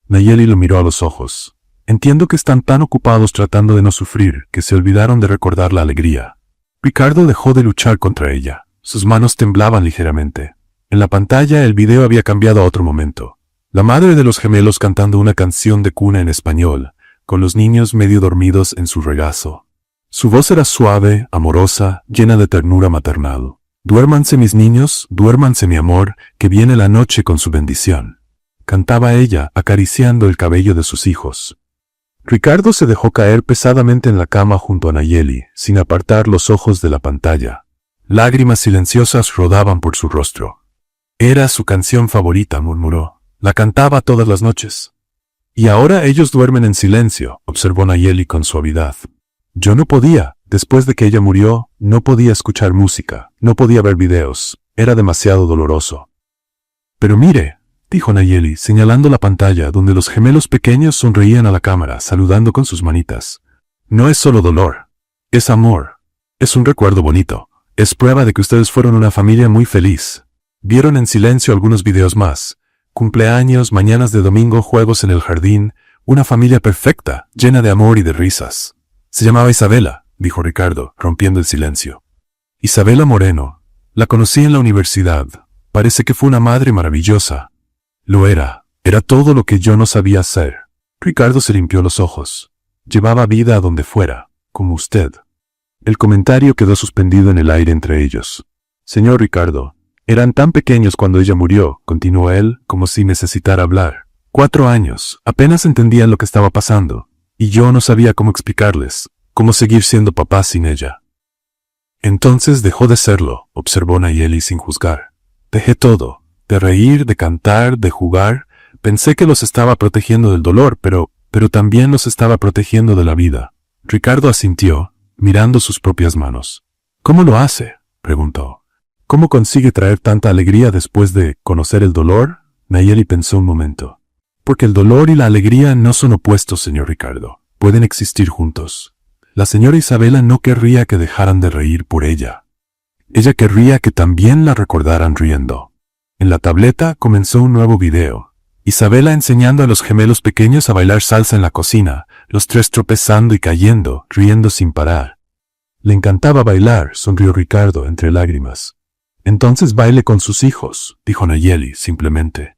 [SPEAKER 1] Nayeli lo miró a los ojos. Entiendo que están tan ocupados tratando de no sufrir que se olvidaron de recordar la alegría. Ricardo dejó de luchar contra ella. Sus manos temblaban ligeramente. En la pantalla el video había cambiado a otro momento. La madre de los gemelos cantando una canción de cuna en español, con los niños medio dormidos en su regazo. Su voz era suave, amorosa, llena de ternura maternal. Duérmanse mis niños, duérmanse mi amor, que viene la noche con su bendición. Cantaba ella, acariciando el cabello de sus hijos. Ricardo se dejó caer pesadamente en la cama junto a Nayeli, sin apartar los ojos de la pantalla. Lágrimas silenciosas rodaban por su rostro. Era su canción favorita, murmuró. La cantaba todas las noches. Y ahora ellos duermen en silencio, observó Nayeli con suavidad. Yo no podía, después de que ella murió, no podía escuchar música, no podía ver videos, era demasiado doloroso. Pero mire, dijo Nayeli, señalando la pantalla donde los gemelos pequeños sonreían a la cámara, saludando con sus manitas. No es solo dolor, es amor, es un recuerdo bonito, es prueba de que ustedes fueron una familia muy feliz. Vieron en silencio algunos videos más. Cumpleaños, mañanas de domingo, juegos en el jardín, una familia perfecta, llena de amor y de risas. Se llamaba Isabela, dijo Ricardo, rompiendo el silencio. Isabela Moreno. La conocí en la universidad. Parece que fue una madre maravillosa. Lo era. Era todo lo que yo no sabía hacer. Ricardo se limpió los ojos. Llevaba vida a donde fuera, como usted. El comentario quedó suspendido en el aire entre ellos. Señor Ricardo, eran tan pequeños cuando ella murió, continuó él, como si necesitara hablar. 4 años, apenas entendían lo que estaba pasando, y yo no sabía cómo explicarles, cómo seguir siendo papá sin ella. Entonces dejó de serlo, observó Nayeli sin juzgar. Dejé todo, de reír, de cantar, de jugar. Pensé que los estaba protegiendo del dolor, pero también los estaba protegiendo de la vida. Ricardo asintió, mirando sus propias manos. ¿Cómo lo hace?, preguntó. ¿Cómo consigue traer tanta alegría después de conocer el dolor? Nayeli pensó un momento. Porque el dolor y la alegría no son opuestos, señor Ricardo. Pueden existir juntos. La señora Isabela no querría que dejaran de reír por ella. Ella querría que también la recordaran riendo. En la tableta comenzó un nuevo video. Isabela enseñando a los gemelos pequeños a bailar salsa en la cocina, los 3 tropezando y cayendo, riendo sin parar. Le encantaba bailar, sonrió Ricardo entre lágrimas. Entonces baile con sus hijos, dijo Nayeli, simplemente.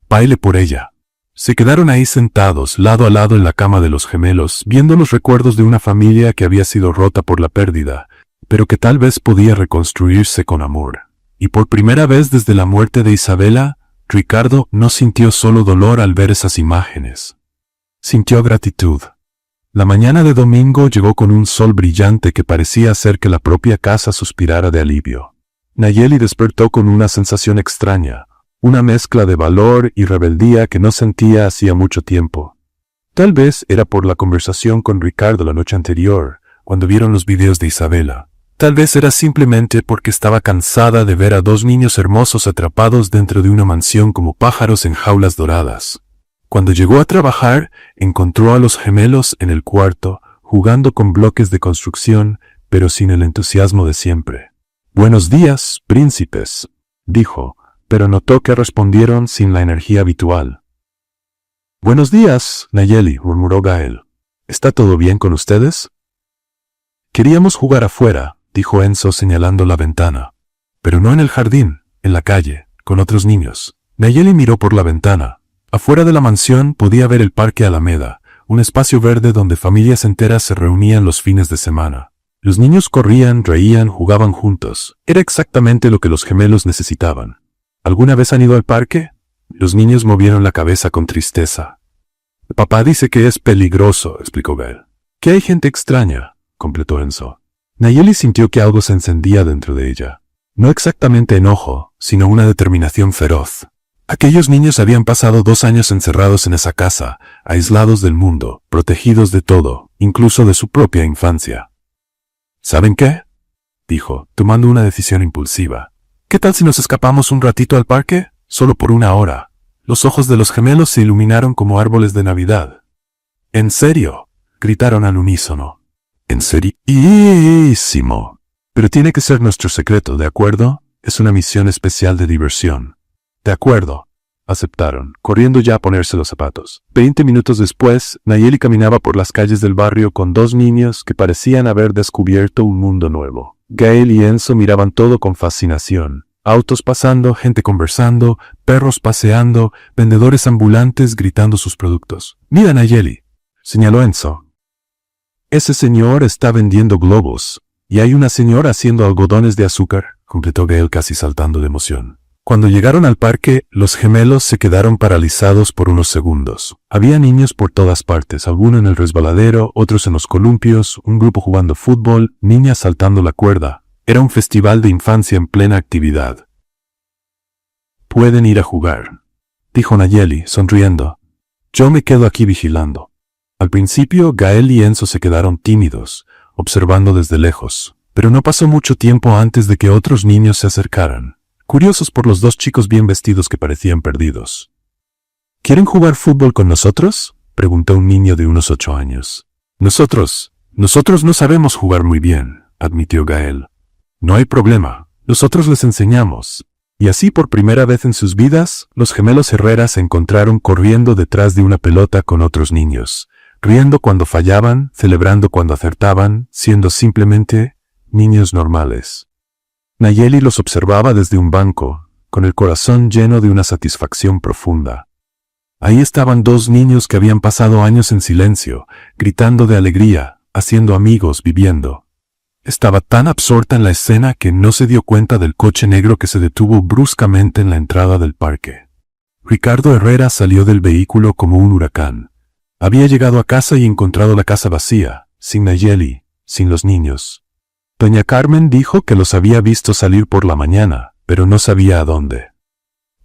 [SPEAKER 1] Baile por ella. Se quedaron ahí sentados, lado a lado en la cama de los gemelos, viendo los recuerdos de una familia que había sido rota por la pérdida, pero que tal vez podía reconstruirse con amor. Y por primera vez desde la muerte de Isabela, Ricardo no sintió solo dolor al ver esas imágenes. Sintió gratitud. La mañana de domingo llegó con un sol brillante que parecía hacer que la propia casa suspirara de alivio. Nayeli despertó con una sensación extraña, una mezcla de valor y rebeldía que no sentía hacía mucho tiempo. Tal vez era por la conversación con Ricardo la noche anterior, cuando vieron los videos de Isabela. Tal vez era simplemente porque estaba cansada de ver a 2 niños hermosos atrapados dentro de una mansión como pájaros en jaulas doradas. Cuando llegó a trabajar, encontró a los gemelos en el cuarto, jugando con bloques de construcción, pero sin el entusiasmo de siempre. «Buenos días, príncipes», dijo, pero notó que respondieron sin la energía habitual. «Buenos días, Nayeli», murmuró Gael. «¿Está todo bien con ustedes?» «Queríamos jugar afuera», dijo Enzo señalando la ventana. «Pero no en el jardín, en la calle, con otros niños». Nayeli miró por la ventana. Afuera de la mansión podía ver el Parque Alameda, un espacio verde donde familias enteras se reunían los fines de semana. Los niños corrían, reían, jugaban juntos. Era exactamente lo que los gemelos necesitaban. ¿Alguna vez han ido al parque? Los niños movieron la cabeza con tristeza. «Papá dice que es peligroso», explicó Belle. «Que hay gente extraña», completó Enzo. Nayeli sintió que algo se encendía dentro de ella. No exactamente enojo, sino una determinación feroz. Aquellos niños habían pasado 2 años encerrados en esa casa, aislados del mundo, protegidos de todo, incluso de su propia infancia. ¿Saben qué?, dijo, tomando una decisión impulsiva. ¿Qué tal si nos escapamos un ratito al parque? Solo por 1 hora. Los ojos de los gemelos se iluminaron como árboles de Navidad. ¿En serio?, gritaron al unísono. ¿En serísimo? Pero tiene que ser nuestro secreto, ¿de acuerdo? Es una misión especial de diversión. De acuerdo, aceptaron, corriendo ya a ponerse los zapatos. 20 minutos después, Nayeli caminaba por las calles del barrio con 2 niños que parecían haber descubierto un mundo nuevo. Gael y Enzo miraban todo con fascinación. Autos pasando, gente conversando, perros paseando, vendedores ambulantes gritando sus productos. «Mira, Nayeli», señaló Enzo. «Ese señor está vendiendo globos. Y hay una señora haciendo algodones de azúcar», completó Gael casi saltando de emoción. Cuando llegaron al parque, los gemelos se quedaron paralizados por unos segundos. Había niños por todas partes, algunos en el resbaladero, otros en los columpios, un grupo jugando fútbol, niñas saltando la cuerda. Era un festival de infancia en plena actividad. «Pueden ir a jugar», dijo Nayeli, sonriendo. «Yo me quedo aquí vigilando». Al principio, Gael y Enzo se quedaron tímidos, observando desde lejos, pero no pasó mucho tiempo antes de que otros niños se acercaran, curiosos por los 2 chicos bien vestidos que parecían perdidos. «¿Quieren jugar fútbol con nosotros?», preguntó un niño de unos 8 años. Nosotros no sabemos jugar muy bien», admitió Gael. «No hay problema, nosotros les enseñamos». Y así por primera vez en sus vidas, los gemelos Herrera se encontraron corriendo detrás de una pelota con otros niños, riendo cuando fallaban, celebrando cuando acertaban, siendo simplemente niños normales. Nayeli los observaba desde un banco, con el corazón lleno de una satisfacción profunda. Ahí estaban 2 niños que habían pasado años en silencio, gritando de alegría, haciendo amigos, viviendo. Estaba tan absorta en la escena que no se dio cuenta del coche negro que se detuvo bruscamente en la entrada del parque. Ricardo Herrera salió del vehículo como un huracán. Había llegado a casa y encontrado la casa vacía, sin Nayeli, sin los niños. Doña Carmen dijo que los había visto salir por la mañana, pero no sabía a dónde.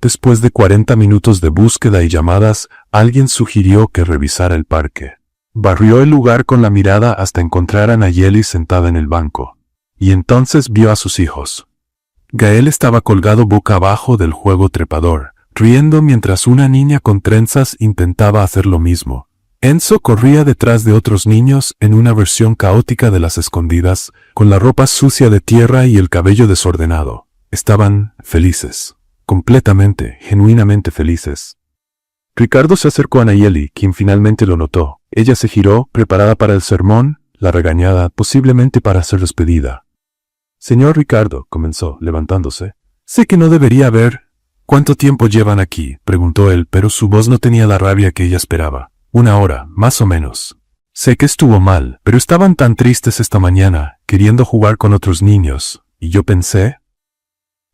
[SPEAKER 1] Después de 40 minutos de búsqueda y llamadas, alguien sugirió que revisara el parque. Barrió el lugar con la mirada hasta encontrar a Nayeli sentada en el banco. Y entonces vio a sus hijos. Gael estaba colgado boca abajo del juego trepador, riendo mientras una niña con trenzas intentaba hacer lo mismo. Enzo corría detrás de otros niños en una versión caótica de las escondidas, con la ropa sucia de tierra y el cabello desordenado. Estaban felices. Completamente, genuinamente felices. Ricardo se acercó a Nayeli, quien finalmente lo notó. Ella se giró, preparada para el sermón, la regañada, posiblemente para ser despedida. «Señor Ricardo», comenzó, levantándose. «Sé que no debería haber...» «¿Cuánto tiempo llevan aquí?», preguntó él, pero su voz no tenía la rabia que ella esperaba. «1 hora, más o menos. Sé que estuvo mal, pero estaban tan tristes esta mañana, queriendo jugar con otros niños, y yo pensé...»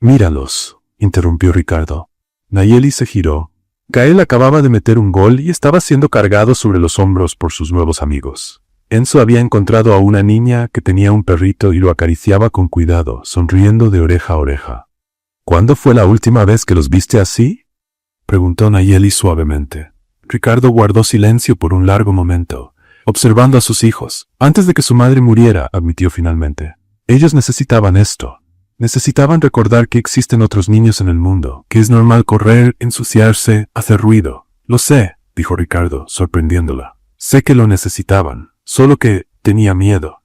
[SPEAKER 1] «Míralos», interrumpió Ricardo. Nayeli se giró. Gael acababa de meter un gol y estaba siendo cargado sobre los hombros por sus nuevos amigos. Enzo había encontrado a una niña que tenía un perrito y lo acariciaba con cuidado, sonriendo de oreja a oreja. «¿Cuándo fue la última vez que los viste así?», preguntó Nayeli suavemente. Ricardo guardó silencio por un largo momento, observando a sus hijos. Antes de que su madre muriera, admitió finalmente. Ellos necesitaban esto. Necesitaban recordar que existen otros niños en el mundo, que es normal correr, ensuciarse, hacer ruido. «Lo sé», dijo Ricardo, sorprendiéndola. «Sé que lo necesitaban, solo que tenía miedo».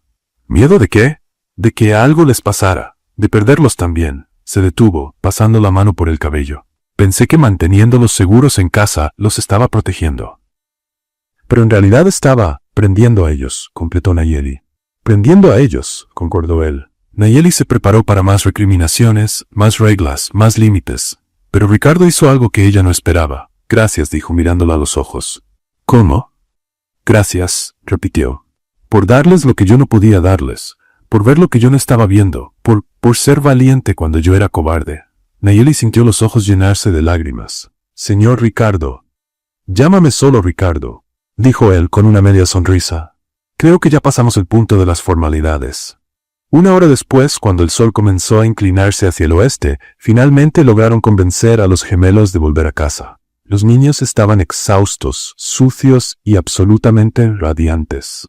[SPEAKER 1] «¿Miedo de qué?». «De que algo les pasara, de perderlos también». Se detuvo, pasando la mano por el cabello. «Pensé que manteniéndolos seguros en casa los estaba protegiendo». «Pero en realidad estaba prendiendo a ellos», completó Nayeli. «Prendiendo a ellos», concordó él. Nayeli se preparó para más recriminaciones, más reglas, más límites. Pero Ricardo hizo algo que ella no esperaba. «Gracias», dijo mirándola a los ojos. «¿Cómo?». «Gracias», repitió. «Por darles lo que yo no podía darles. Por ver lo que yo no estaba viendo. Por ser valiente cuando yo era cobarde». Nayeli sintió los ojos llenarse de lágrimas. «Señor Ricardo». «Llámame solo Ricardo», dijo él con una media sonrisa. «Creo que ya pasamos el punto de las formalidades». Una hora después, cuando el sol comenzó a inclinarse hacia el oeste, finalmente lograron convencer a los gemelos de volver a casa. Los niños estaban exhaustos, sucios y absolutamente radiantes.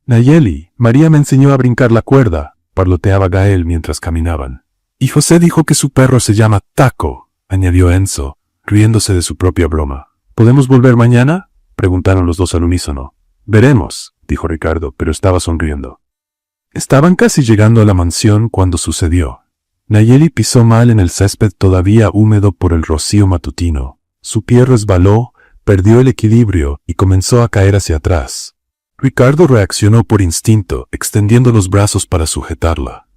[SPEAKER 1] Nayeli, María me enseñó a brincar la cuerda, parloteaba Gael mientras caminaban. Y José dijo que su perro se llama Taco, añadió Enzo, riéndose de su propia broma. ¿Podemos volver mañana?, preguntaron los dos al unísono. Veremos, dijo Ricardo, pero estaba sonriendo. Estaban casi llegando a la mansión cuando sucedió. Nayeli pisó mal en el césped todavía húmedo por el rocío matutino. Su pie resbaló, perdió el equilibrio y comenzó a caer hacia atrás. Ricardo reaccionó por instinto, extendiendo los brazos para sujetarla.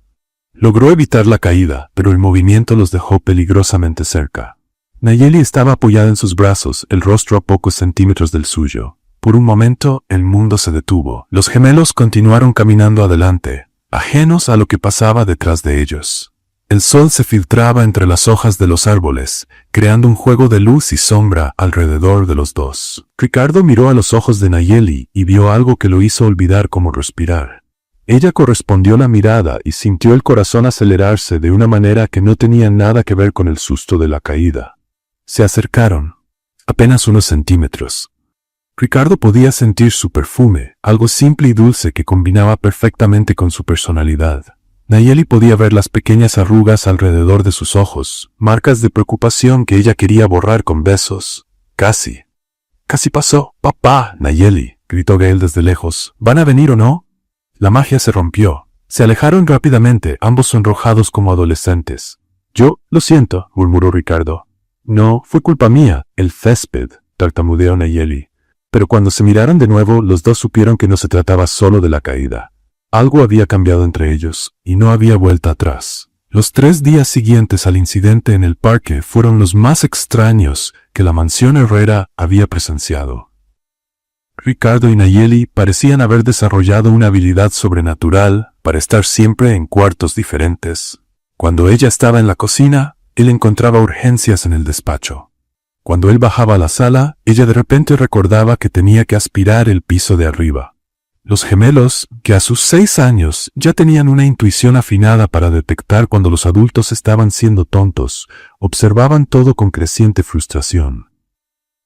[SPEAKER 1] Logró evitar la caída, pero el movimiento los dejó peligrosamente cerca. Nayeli estaba apoyada en sus brazos, el rostro a pocos centímetros del suyo. Por un momento, el mundo se detuvo. Los gemelos continuaron caminando adelante, ajenos a lo que pasaba detrás de ellos. El sol se filtraba entre las hojas de los árboles, creando un juego de luz y sombra alrededor de los dos. Ricardo miró a los ojos de Nayeli y vio algo que lo hizo olvidar cómo respirar. Ella correspondió la mirada y sintió el corazón acelerarse de una manera que no tenía nada que ver con el susto de la caída. Se acercaron, apenas unos centímetros. Ricardo podía sentir su perfume, algo simple y dulce que combinaba perfectamente con su personalidad. Nayeli podía ver las pequeñas arrugas alrededor de sus ojos, marcas de preocupación que ella quería borrar con besos. Casi pasó. «Papá, Nayeli», gritó Gael desde lejos. «¿Van a venir o no?» La magia se rompió. Se alejaron rápidamente, ambos sonrojados como adolescentes. «Yo, lo siento», murmuró Ricardo. «No, fue culpa mía, el césped», tartamudeó Nayeli. Pero cuando se miraron de nuevo, los dos supieron que no se trataba solo de la caída. Algo había cambiado entre ellos, y no había vuelta atrás. Los 3 días siguientes al incidente en el parque fueron los más extraños que la mansión Herrera había presenciado. Ricardo y Nayeli parecían haber desarrollado una habilidad sobrenatural para estar siempre en cuartos diferentes. Cuando ella estaba en la cocina, él encontraba urgencias en el despacho. Cuando él bajaba a la sala, ella de repente recordaba que tenía que aspirar el piso de arriba. Los gemelos, que a sus 6 años ya tenían una intuición afinada para detectar cuando los adultos estaban siendo tontos, observaban todo con creciente frustración.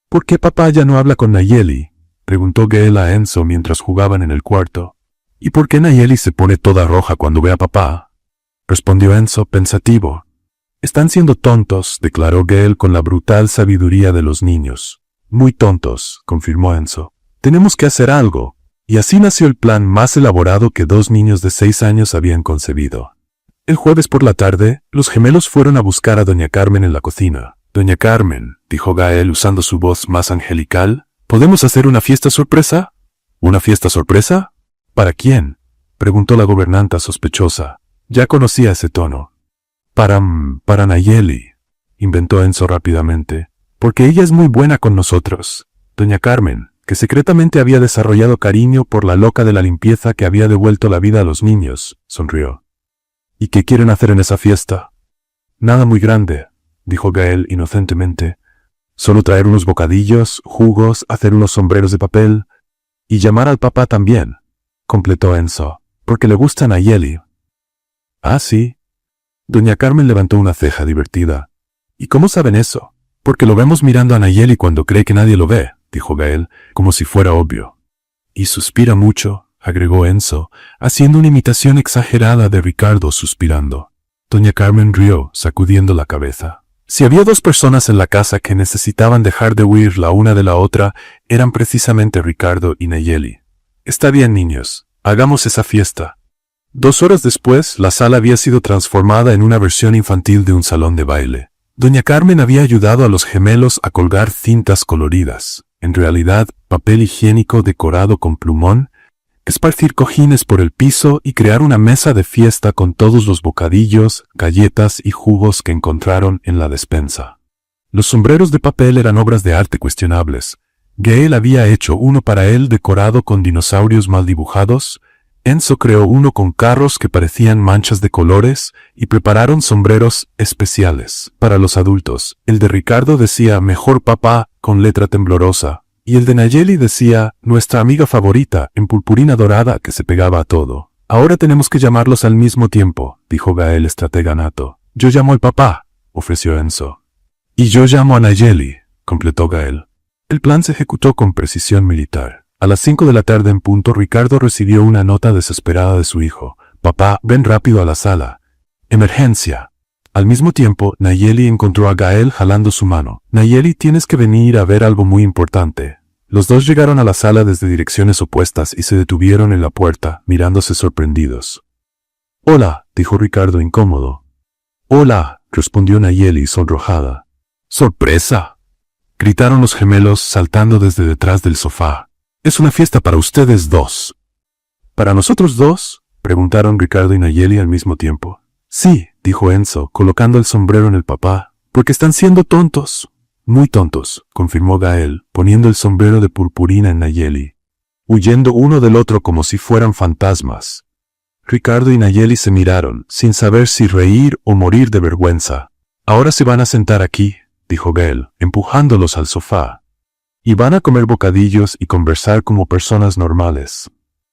[SPEAKER 1] «¿Por qué papá ya no habla con Nayeli?», preguntó Gael a Enzo mientras jugaban en el cuarto. «¿Y por qué Nayeli se pone toda roja cuando ve a papá?», respondió Enzo pensativo. «Están siendo tontos», declaró Gael con la brutal sabiduría de los niños. «Muy tontos», confirmó Enzo. «Tenemos que hacer algo». Y así nació el plan más elaborado que 2 niños de 6 años habían concebido. El jueves por la tarde, los gemelos fueron a buscar a doña Carmen en la cocina. «Doña Carmen», dijo Gael usando su voz más angelical, «¿podemos hacer una fiesta sorpresa?» «¿Una fiesta sorpresa? ¿Para quién?», preguntó la gobernanta sospechosa. Ya conocía ese tono. Para Nayeli», inventó Enzo rápidamente, «porque ella es muy buena con nosotros. Doña Carmen», que secretamente había desarrollado cariño por la loca de la limpieza que había devuelto la vida a los niños, sonrió. «¿Y qué quieren hacer en esa fiesta?» «Nada muy grande», dijo Gael inocentemente. «Solo traer unos bocadillos, jugos, hacer unos sombreros de papel y llamar al papá también», completó Enzo, «porque le gusta a Nayeli». «Ah, sí». Doña Carmen levantó una ceja divertida. «¿Y cómo saben eso?» «Porque lo vemos mirando a Nayeli cuando cree que nadie lo ve», dijo Gael, como si fuera obvio. «Y suspira mucho», agregó Enzo, haciendo una imitación exagerada de Ricardo suspirando. Doña Carmen rió, sacudiendo la cabeza. Si había 2 personas en la casa que necesitaban dejar de huir la una de la otra, eran precisamente Ricardo y Nayeli. «Está bien, niños, hagamos esa fiesta». 2 horas después, la sala había sido transformada en una versión infantil de un salón de baile. Doña Carmen había ayudado a los gemelos a colgar cintas coloridas. En realidad, papel higiénico decorado con plumón, esparcir cojines por el piso y crear una mesa de fiesta con todos los bocadillos, galletas y jugos que encontraron en la despensa. Los sombreros de papel eran obras de arte cuestionables. Gael había hecho uno para él decorado con dinosaurios mal dibujados, Enzo creó uno con carros que parecían manchas de colores y prepararon sombreros especiales para los adultos. El de Ricardo decía «Mejor papá» con letra temblorosa y el de Nayeli decía «Nuestra amiga favorita» en purpurina dorada que se pegaba a todo. Ahora tenemos que llamarlos al mismo tiempo, dijo Gael, estratega nato. Yo llamo al papá, ofreció Enzo. Y yo llamo a Nayeli, completó Gael. El plan se ejecutó con precisión militar. A las 5 de la tarde en punto, Ricardo recibió una nota desesperada de su hijo. Papá, ven rápido a la sala. Emergencia. Al mismo tiempo, Nayeli encontró a Gael jalando su mano. Nayeli, tienes que venir a ver algo muy importante. Los dos llegaron a la sala desde direcciones opuestas y se detuvieron en la puerta, mirándose sorprendidos. Hola, dijo Ricardo incómodo. Hola, respondió Nayeli sonrojada. ¡Sorpresa!, gritaron los gemelos saltando desde detrás del sofá. Es una fiesta para ustedes dos. ¿Para nosotros dos?, preguntaron Ricardo y Nayeli al mismo tiempo. Sí, dijo Enzo, colocando el sombrero en el papá, porque están siendo tontos. Muy tontos, confirmó Gael, poniendo el sombrero de purpurina en Nayeli, huyendo uno del otro como si fueran fantasmas. Ricardo y Nayeli se miraron, sin saber si reír o morir de vergüenza. Ahora se van a sentar aquí, dijo Gael, empujándolos al sofá. Y van a comer bocadillos y conversar como personas normales.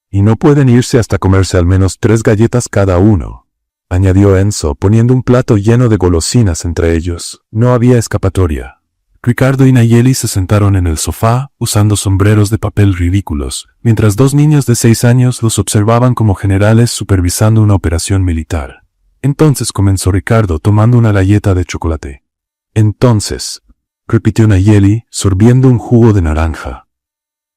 [SPEAKER 1] Y no pueden irse hasta comerse al menos 3 galletas cada uno, añadió Enzo, poniendo un plato lleno de golosinas entre ellos. No había escapatoria. Ricardo y Nayeli se sentaron en el sofá, usando sombreros de papel ridículos, mientras 2 niños de 6 años los observaban como generales supervisando una operación militar. Entonces comenzó Ricardo tomando una galleta de chocolate. Entonces, repitió Nayeli, sorbiendo un jugo de naranja.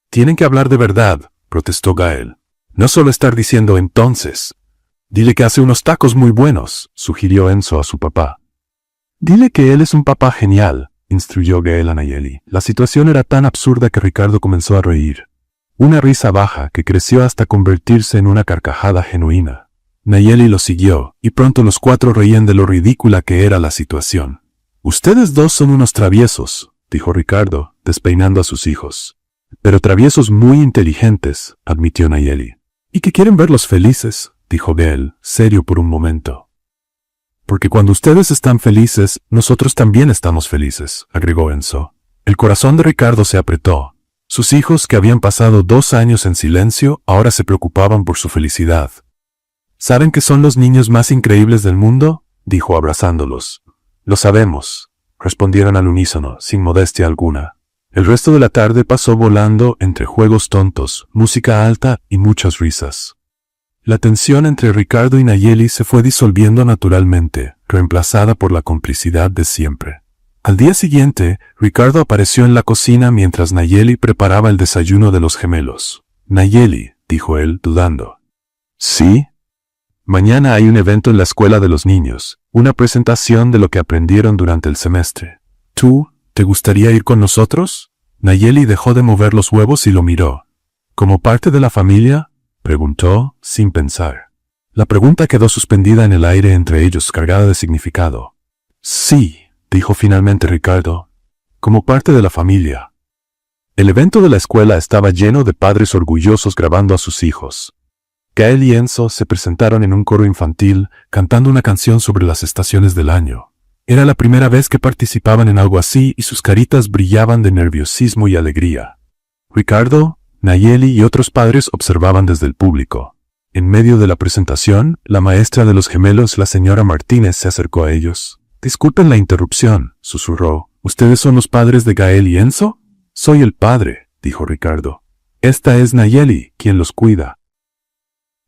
[SPEAKER 1] Tienen que hablar de verdad, protestó Gael. No solo estar diciendo entonces. Dile que hace unos tacos muy buenos, sugirió Enzo a su papá. Dile que él es un papá genial, instruyó Gael a Nayeli. La situación era tan absurda que Ricardo comenzó a reír. Una risa baja que creció hasta convertirse en una carcajada genuina. Nayeli lo siguió, y pronto los 4 reían de lo ridícula que era la situación. Ustedes dos son unos traviesos, dijo Ricardo, despeinando a sus hijos. Pero traviesos muy inteligentes, admitió Nayeli. Y que quieren verlos felices, dijo Gael, serio por un momento. Porque cuando ustedes están felices, nosotros también estamos felices, agregó Enzo. El corazón de Ricardo se apretó. Sus hijos, que habían pasado 2 años en silencio, ahora se preocupaban por su felicidad. ¿Saben que son los niños más increíbles del mundo?, dijo abrazándolos. Lo sabemos, respondieron al unísono, sin modestia alguna. El resto de la tarde pasó volando entre juegos tontos, música alta y muchas risas. La tensión entre Ricardo y Nayeli se fue disolviendo naturalmente, reemplazada por la complicidad de siempre. Al día siguiente, Ricardo apareció en la cocina mientras Nayeli preparaba el desayuno de los gemelos. Nayeli, dijo él, dudando. ¿Sí? Mañana hay un evento en la escuela de los niños, una presentación de lo que aprendieron durante el semestre. ¿Tú, te gustaría ir con nosotros? Nayeli dejó de mover los huevos y lo miró. ¿Como parte de la familia?, preguntó, sin pensar. La pregunta quedó suspendida en el aire entre ellos, cargada de significado. Sí, dijo finalmente Ricardo, como parte de la familia. El evento de la escuela estaba lleno de padres orgullosos grabando a sus hijos. Gael y Enzo se presentaron en un coro infantil, cantando una canción sobre las estaciones del año. Era la primera vez que participaban en algo así y sus caritas brillaban de nerviosismo y alegría. Ricardo, Nayeli y otros padres observaban desde el público. En medio de la presentación, la maestra de los gemelos, la señora Martínez, se acercó a ellos. «Disculpen la interrupción», susurró. «¿Ustedes son los padres de Gael y Enzo?» «Soy el padre», dijo Ricardo. «Esta es Nayeli, quien los cuida».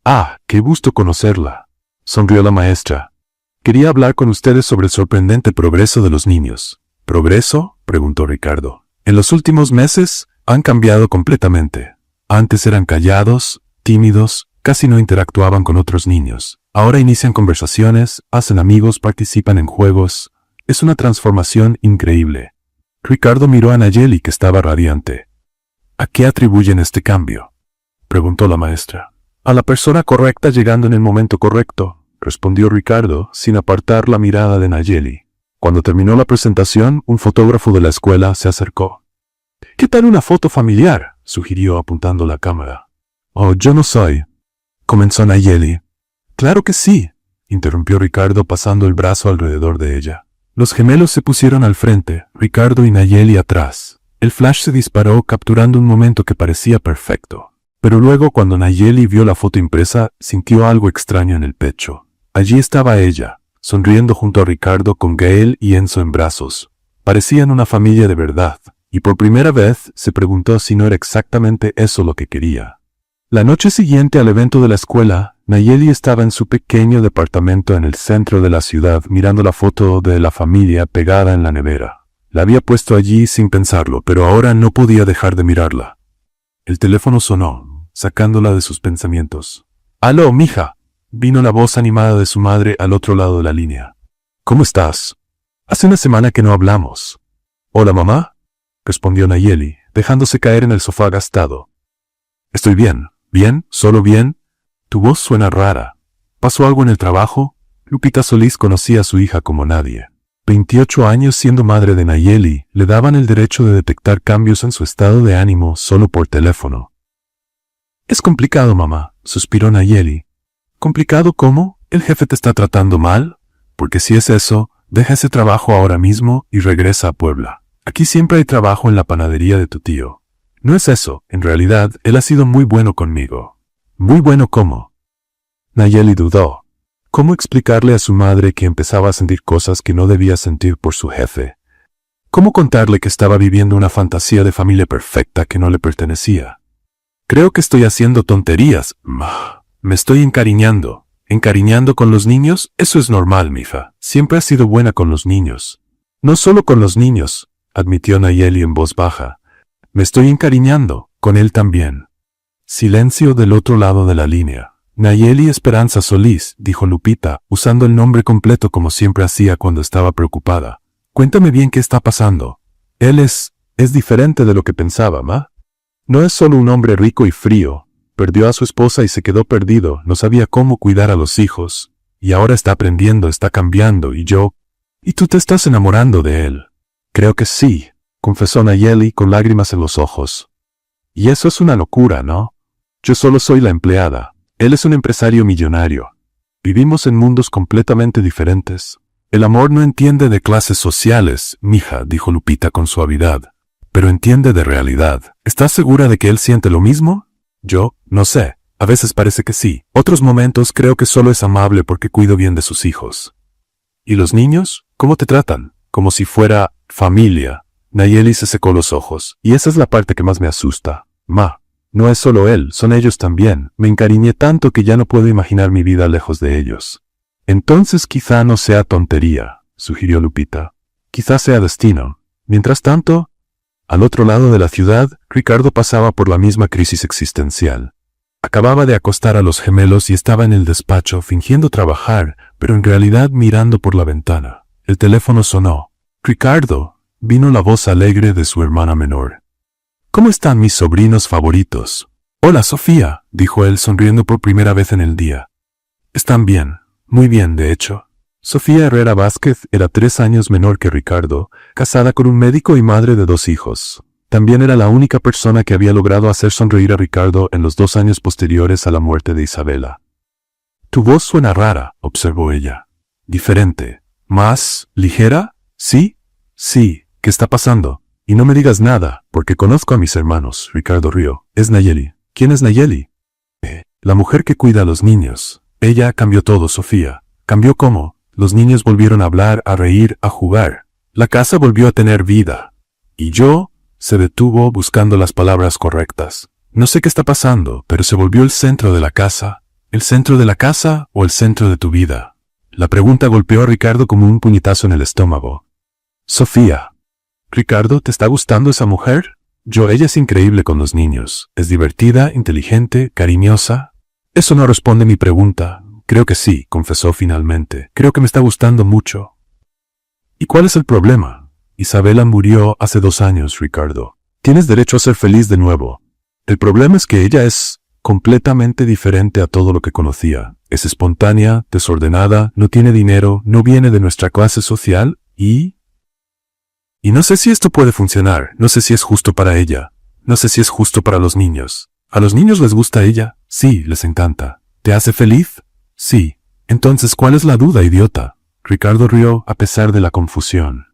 [SPEAKER 1] «Ah, qué gusto conocerla», sonrió la maestra. «Quería hablar con ustedes sobre el sorprendente progreso de los niños». «¿Progreso?», preguntó Ricardo. «En los últimos meses han cambiado completamente. Antes eran callados, tímidos, casi no interactuaban con otros niños. Ahora inician conversaciones, hacen amigos, participan en juegos. Es una transformación increíble». Ricardo miró a Nayeli, que estaba radiante. «¿A qué atribuyen este cambio?», preguntó la maestra. «A la persona correcta llegando en el momento correcto», respondió Ricardo, sin apartar la mirada de Nayeli. Cuando terminó la presentación, un fotógrafo de la escuela se acercó. «¿Qué tal una foto familiar?», sugirió apuntando la cámara. «Oh, yo no soy», comenzó Nayeli. «Claro que sí», interrumpió Ricardo pasando el brazo alrededor de ella. Los gemelos se pusieron al frente, Ricardo y Nayeli atrás. El flash se disparó capturando un momento que parecía perfecto. Pero luego, cuando Nayeli vio la foto impresa, sintió algo extraño en el pecho. Allí estaba ella, sonriendo junto a Ricardo con Gael y Enzo en brazos. Parecían una familia de verdad, y por primera vez se preguntó si no era exactamente eso lo que quería. La noche siguiente al evento de la escuela, Nayeli estaba en su pequeño departamento en el centro de la ciudad mirando la foto de la familia pegada en la nevera. La había puesto allí sin pensarlo, pero ahora no podía dejar de mirarla. El teléfono sonó, sacándola de sus pensamientos. «¡Aló, mija!», vino la voz animada de su madre al otro lado de la línea. «¿Cómo estás? Hace una semana que no hablamos». «Hola, mamá», respondió Nayeli, dejándose caer en el sofá gastado. «Estoy bien. ¿Bien? ¿Solo bien? Tu voz suena rara. ¿Pasó algo en el trabajo?». Lupita Solís conocía a su hija como nadie. 28 años siendo madre de Nayeli le daban el derecho de detectar cambios en su estado de ánimo solo por teléfono. «Es complicado, mamá», suspiró Nayeli. «¿Complicado cómo? ¿El jefe te está tratando mal? Porque si es eso, deja ese trabajo ahora mismo y regresa a Puebla. Aquí siempre hay trabajo en la panadería de tu tío». «No es eso, en realidad, él ha sido muy bueno conmigo». «¿Muy bueno cómo?». Nayeli dudó. ¿Cómo explicarle a su madre que empezaba a sentir cosas que no debía sentir por su jefe? ¿Cómo contarle que estaba viviendo una fantasía de familia perfecta que no le pertenecía? «Creo que estoy haciendo tonterías, ma. Me estoy encariñando». «¿Encariñando con los niños? Eso es normal, mija. Siempre has sido buena con los niños». «No solo con los niños», admitió Nayeli en voz baja. «Me estoy encariñando, con él también». Silencio del otro lado de la línea. «Nayeli Esperanza Solís», dijo Lupita, usando el nombre completo como siempre hacía cuando estaba preocupada. «Cuéntame bien qué está pasando. Él es diferente de lo que pensaba, ¿ma? No es solo un hombre rico y frío. Perdió a su esposa y se quedó perdido, no sabía cómo cuidar a los hijos. Y ahora está aprendiendo, está cambiando, y tú te estás enamorando de él». «Creo que sí», confesó Nayeli con lágrimas en los ojos. «Y eso es una locura, ¿no? Yo solo soy la empleada. Él es un empresario millonario. Vivimos en mundos completamente diferentes». «El amor no entiende de clases sociales, mija», dijo Lupita con suavidad. «Pero entiende de realidad. ¿Estás segura de que él siente lo mismo?». «Yo, no sé. A veces parece que sí. Otros momentos creo que solo es amable porque cuido bien de sus hijos». «¿Y los niños? ¿Cómo te tratan?». «Como si fuera familia». Nayeli se secó los ojos. «Y esa es la parte que más me asusta. Ma, no es solo él, son ellos también. Me encariñé tanto que ya no puedo imaginar mi vida lejos de ellos». «Entonces quizá no sea tontería», sugirió Lupita. «Quizá sea destino». Mientras tanto, al otro lado de la ciudad, Ricardo pasaba por la misma crisis existencial. Acababa de acostar a los gemelos y estaba en el despacho fingiendo trabajar, pero en realidad mirando por la ventana. El teléfono sonó. «Ricardo», vino la voz alegre de su hermana menor. «¿Cómo están mis sobrinos favoritos?». «Hola, Sofía», dijo él sonriendo por primera vez en el día. «Están bien, muy bien, de hecho». Sofía Herrera Vázquez era 3 años menor que Ricardo, casada con un médico y madre de 2 hijos. También era la única persona que había logrado hacer sonreír a Ricardo en los 2 años posteriores a la muerte de Isabela. «Tu voz suena rara», observó ella. «Diferente. ¿Más ligera? ¿Sí? Sí. ¿Qué está pasando? Y no me digas nada, porque conozco a mis hermanos». Ricardo rió. «Es Nayeli». «¿Quién es Nayeli?». «La mujer que cuida a los niños. Ella cambió todo, Sofía». «¿Cambió cómo?». Los niños volvieron a hablar, a reír, a jugar. La casa volvió a tener vida. Y yo, se detuvo buscando las palabras correctas. «No sé qué está pasando, pero se volvió el centro de la casa». «¿El centro de la casa o el centro de tu vida?». La pregunta golpeó a Ricardo como un puñetazo en el estómago. «Sofía». «Ricardo, ¿te está gustando esa mujer?». «Ella es increíble con los niños. Es divertida, inteligente, cariñosa». «Eso no responde mi pregunta». «Creo que sí», confesó finalmente. «Creo que me está gustando mucho». «¿Y cuál es el problema?». «Isabela murió hace 2 años, Ricardo. Tienes derecho a ser feliz de nuevo. El problema es que ella es completamente diferente a todo lo que conocía. Es espontánea, desordenada, no tiene dinero, no viene de nuestra clase social y no sé si esto puede funcionar, no sé si es justo para ella, no sé si es justo para los niños. ¿A los niños les gusta ella?». «Sí, les encanta». «¿Te hace feliz?». «Sí». «Entonces, ¿cuál es la duda, idiota?». Ricardo rió a pesar de la confusión.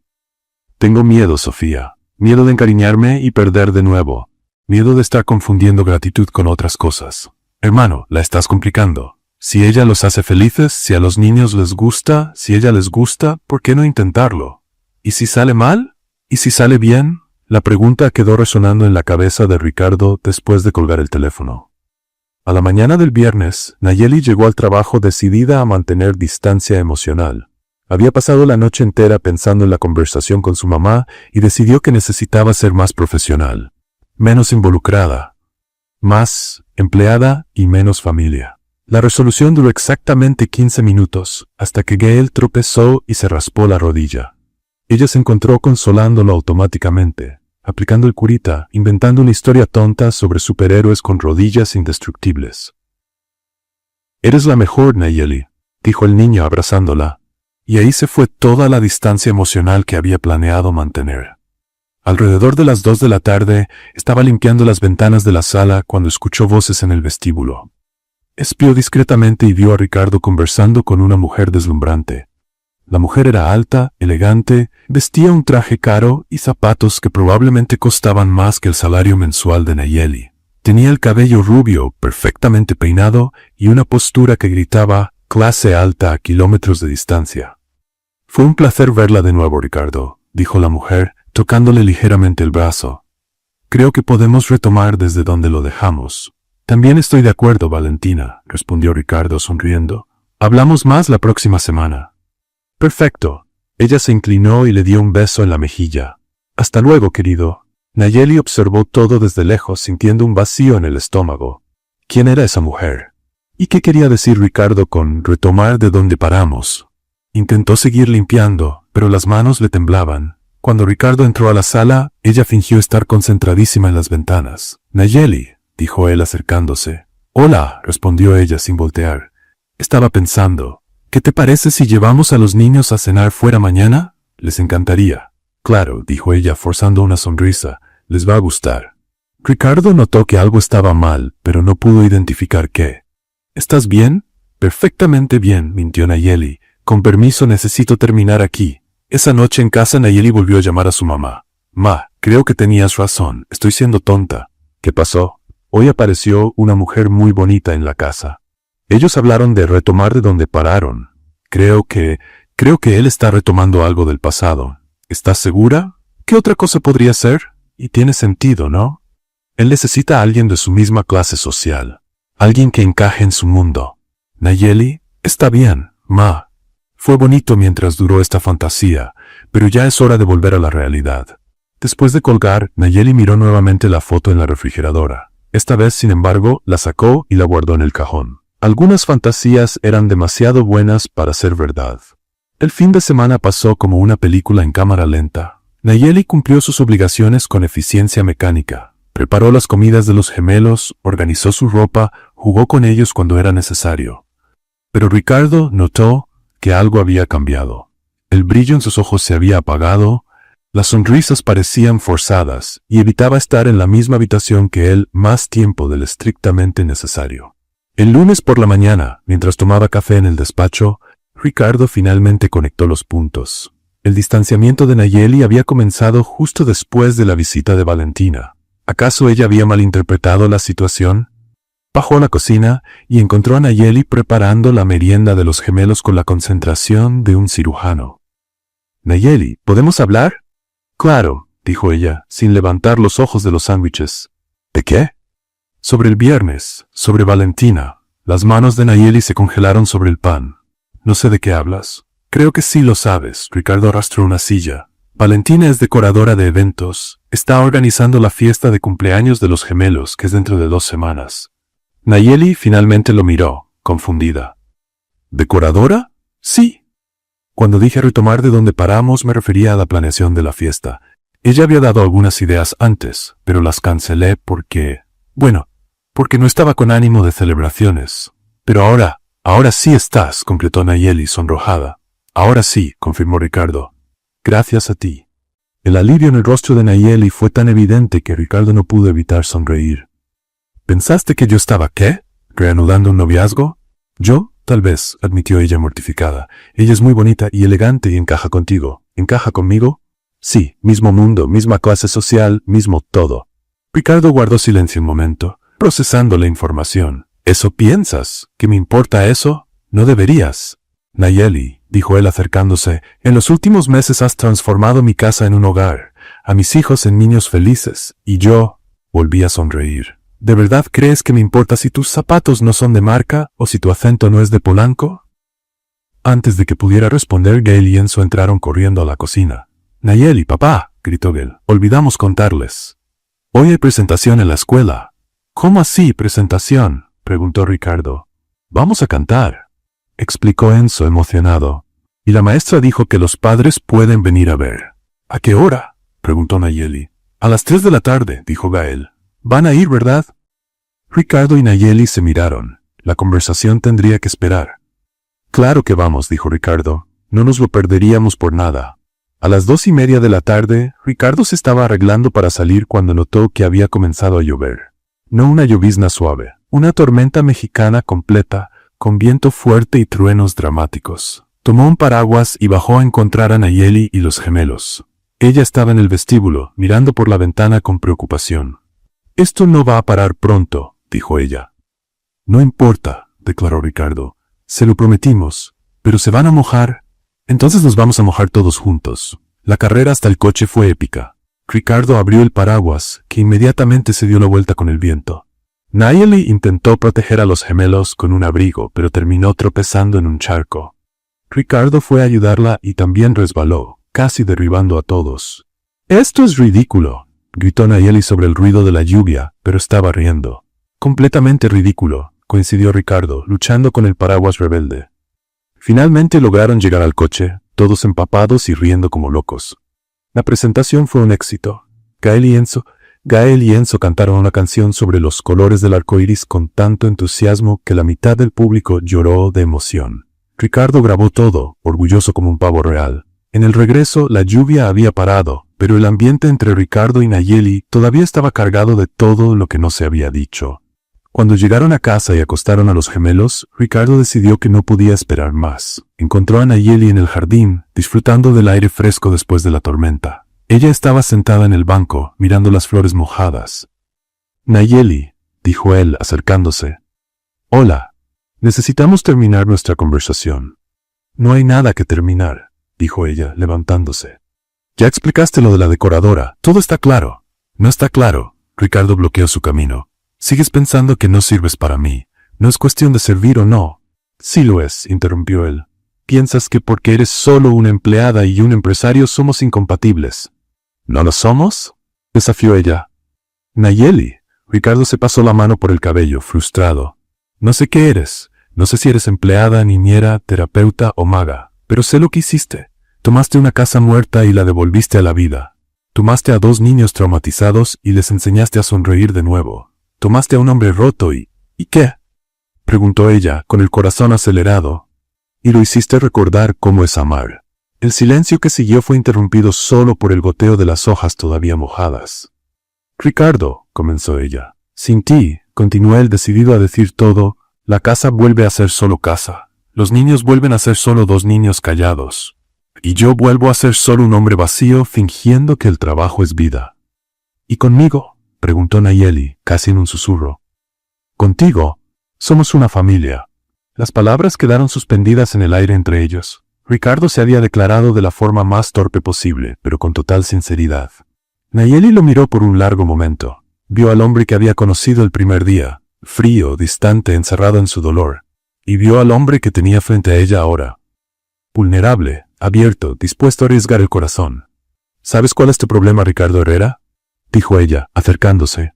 [SPEAKER 1] «Tengo miedo, Sofía. Miedo de encariñarme y perder de nuevo. Miedo de estar confundiendo gratitud con otras cosas. Hermano, la estás complicando. Si ella los hace felices, si a los niños les gusta, si ella les gusta, ¿por qué no intentarlo? ¿Y si sale mal? ¿Y si sale bien? La pregunta quedó resonando en la cabeza de Ricardo después de colgar el teléfono. A la mañana del viernes, Nayeli llegó al trabajo decidida a mantener distancia emocional. Había pasado la noche entera pensando en la conversación con su mamá y decidió que necesitaba ser más profesional, menos involucrada, más empleada y menos familia. La resolución duró exactamente 15 minutos, hasta que Gail tropezó y se raspó la rodilla. Ella se encontró consolándolo automáticamente, aplicando el curita, inventando una historia tonta sobre superhéroes con rodillas indestructibles. «Eres la mejor, Nayeli», dijo el niño abrazándola, y ahí se fue toda la distancia emocional que había planeado mantener. Alrededor de las 2 de la tarde, estaba limpiando las ventanas de la sala cuando escuchó voces en el vestíbulo. Espió discretamente y vio a Ricardo conversando con una mujer deslumbrante. La mujer era alta, elegante, vestía un traje caro y zapatos que probablemente costaban más que el salario mensual de Nayeli. Tenía el cabello rubio, perfectamente peinado, y una postura que gritaba clase alta a kilómetros de distancia. «Fue un placer verla de nuevo, Ricardo», dijo la mujer, tocándole ligeramente el brazo. «Creo que podemos retomar desde donde lo dejamos». «También estoy de acuerdo, Valentina», respondió Ricardo sonriendo. «Hablamos más la próxima semana». «Perfecto». Ella se inclinó y le dio un beso en la mejilla. «Hasta luego, querido». Nayeli observó todo desde lejos, sintiendo un vacío en el estómago. ¿Quién era esa mujer? ¿Y qué quería decir Ricardo con retomar de donde paramos? Intentó seguir limpiando, pero las manos le temblaban. Cuando Ricardo entró a la sala, ella fingió estar concentradísima en las ventanas. «Nayeli», dijo él acercándose. «Hola», respondió ella sin voltear. «Estaba pensando, ¿qué te parece si llevamos a los niños a cenar fuera mañana? Les encantaría». «Claro», dijo ella forzando una sonrisa, «les va a gustar». Ricardo notó que algo estaba mal, pero no pudo identificar qué. «¿Estás bien?» «Perfectamente bien», mintió Nayeli. «Con permiso, necesito terminar aquí». Esa noche en casa Nayeli volvió a llamar a su mamá. «Ma, creo que tenías razón, estoy siendo tonta». «¿Qué pasó?» «Hoy apareció una mujer muy bonita en la casa». Ellos hablaron de retomar de donde pararon. Creo que él está retomando algo del pasado». «¿Estás segura? ¿Qué otra cosa podría ser? Y tiene sentido, ¿no? Él necesita a alguien de su misma clase social. Alguien que encaje en su mundo». «Nayeli, está bien, ma. Fue bonito mientras duró esta fantasía, pero ya es hora de volver a la realidad». Después de colgar, Nayeli miró nuevamente la foto en la refrigeradora. Esta vez, sin embargo, la sacó y la guardó en el cajón. Algunas fantasías eran demasiado buenas para ser verdad. El fin de semana pasó como una película en cámara lenta. Nayeli cumplió sus obligaciones con eficiencia mecánica. Preparó las comidas de los gemelos, organizó su ropa, jugó con ellos cuando era necesario. Pero Ricardo notó que algo había cambiado. El brillo en sus ojos se había apagado, las sonrisas parecían forzadas y evitaba estar en la misma habitación que él más tiempo del estrictamente necesario. El lunes por la mañana, mientras tomaba café en el despacho, Ricardo finalmente conectó los puntos. El distanciamiento de Nayeli había comenzado justo después de la visita de Valentina. ¿Acaso ella había malinterpretado la situación? Bajó a la cocina y encontró a Nayeli preparando la merienda de los gemelos con la concentración de un cirujano. «Nayeli, ¿podemos hablar?» «Claro», dijo ella, sin levantar los ojos de los sándwiches. «¿De qué?» «Sobre el viernes, sobre Valentina». Las manos de Nayeli se congelaron sobre el pan. «No sé de qué hablas». «Creo que sí lo sabes», Ricardo arrastró una silla. «Valentina es decoradora de eventos. Está organizando la fiesta de cumpleaños de los gemelos, que es dentro de 2 semanas». Nayeli finalmente lo miró, confundida. «¿Decoradora?» «Sí». Cuando dije retomar de donde paramos, me refería a la planeación de la fiesta. Ella había dado algunas ideas antes, pero las cancelé porque no estaba con ánimo de celebraciones. «Pero ahora sí estás», completó Nayeli sonrojada. «Ahora sí», confirmó Ricardo. «Gracias a ti». El alivio en el rostro de Nayeli fue tan evidente que Ricardo no pudo evitar sonreír. «¿Pensaste que yo estaba qué? ¿Reanudando un noviazgo?» «Yo, tal vez», admitió ella mortificada. «Ella es muy bonita y elegante y encaja contigo. ¿Encaja conmigo?» «Sí, mismo mundo, misma clase social, mismo todo». Ricardo guardó silencio un momento, procesando la información. ¿Eso piensas? ¿Que me importa eso? No deberías. Nayeli, dijo él acercándose, en los últimos meses has transformado mi casa en un hogar, a mis hijos en niños felices, y yo volví a sonreír. ¿De verdad crees que me importa si tus zapatos no son de marca o si tu acento no es de Polanco? Antes de que pudiera responder, Gail y Enzo entraron corriendo a la cocina. Nayeli, papá, gritó Gail, olvidamos contarles. Hoy hay presentación en la escuela. ¿Cómo así, presentación? Preguntó Ricardo. Vamos a cantar, explicó Enzo emocionado. Y la maestra dijo que los padres pueden venir a ver. ¿A qué hora? Preguntó Nayeli. A las 3 de la tarde, dijo Gael. ¿Van a ir, verdad? Ricardo y Nayeli se miraron. La conversación tendría que esperar. Claro que vamos, dijo Ricardo. No nos lo perderíamos por nada. A las 2:30 de la tarde, Ricardo se estaba arreglando para salir cuando notó que había comenzado a llover. No una llovizna suave, una tormenta mexicana completa, con viento fuerte y truenos dramáticos. Tomó un paraguas y bajó a encontrar a Nayeli y los gemelos. Ella estaba en el vestíbulo, mirando por la ventana con preocupación. Esto no va a parar pronto, dijo ella. No importa, declaró Ricardo. Se lo prometimos, pero se van a mojar. Entonces nos vamos a mojar todos juntos. La carrera hasta el coche fue épica. Ricardo abrió el paraguas, que inmediatamente se dio la vuelta con el viento. Nayeli intentó proteger a los gemelos con un abrigo, pero terminó tropezando en un charco. Ricardo fue a ayudarla y también resbaló, casi derribando a todos. «¡Esto es ridículo!», gritó Nayeli sobre el ruido de la lluvia, pero estaba riendo. «Completamente ridículo», coincidió Ricardo, luchando con el paraguas rebelde. Finalmente lograron llegar al coche, todos empapados y riendo como locos. La presentación fue un éxito. Gael y Enzo cantaron una canción sobre los colores del arco iris con tanto entusiasmo que la mitad del público lloró de emoción. Ricardo grabó todo, orgulloso como un pavo real. En el regreso, la lluvia había parado, pero el ambiente entre Ricardo y Nayeli todavía estaba cargado de todo lo que no se había dicho. Cuando llegaron a casa y acostaron a los gemelos, Ricardo decidió que no podía esperar más. Encontró a Nayeli en el jardín, disfrutando del aire fresco después de la tormenta. Ella estaba sentada en el banco, mirando las flores mojadas. «Nayeli», dijo él, acercándose. «Hola. Necesitamos terminar nuestra conversación». «No hay nada que terminar», dijo ella, levantándose. «Ya explicaste lo de la decoradora. Todo está claro». «No está claro». Ricardo bloqueó su camino. «Sigues pensando que no sirves para mí. No es cuestión de servir o no». «Sí lo es», interrumpió él. «Piensas que porque eres solo una empleada y un empresario somos incompatibles». «¿No lo somos?», desafió ella. «Nayeli», Ricardo se pasó la mano por el cabello, frustrado. «No sé qué eres. No sé si eres empleada, niñera, terapeuta o maga. Pero sé lo que hiciste. Tomaste una casa muerta y la devolviste a la vida. Tomaste a 2 niños traumatizados y les enseñaste a sonreír de nuevo. Tomaste a un hombre roto ¿y qué?», preguntó ella, con el corazón acelerado. «Y lo hiciste recordar cómo es amar». El silencio que siguió fue interrumpido solo por el goteo de las hojas todavía mojadas. «Ricardo», comenzó ella. «Sin ti», continuó él decidido a decir todo, «la casa vuelve a ser solo casa. Los niños vuelven a ser solo 2 niños callados. Y yo vuelvo a ser solo un hombre vacío fingiendo que el trabajo es vida». «¿Y conmigo?», preguntó Nayeli, casi en un susurro. «Contigo. Somos una familia». Las palabras quedaron suspendidas en el aire entre ellos. Ricardo se había declarado de la forma más torpe posible, pero con total sinceridad. Nayeli lo miró por un largo momento. Vio al hombre que había conocido el primer día, frío, distante, encerrado en su dolor. Y vio al hombre que tenía frente a ella ahora. Vulnerable, abierto, dispuesto a arriesgar el corazón. «¿Sabes cuál es tu problema, Ricardo Herrera?», dijo ella, acercándose.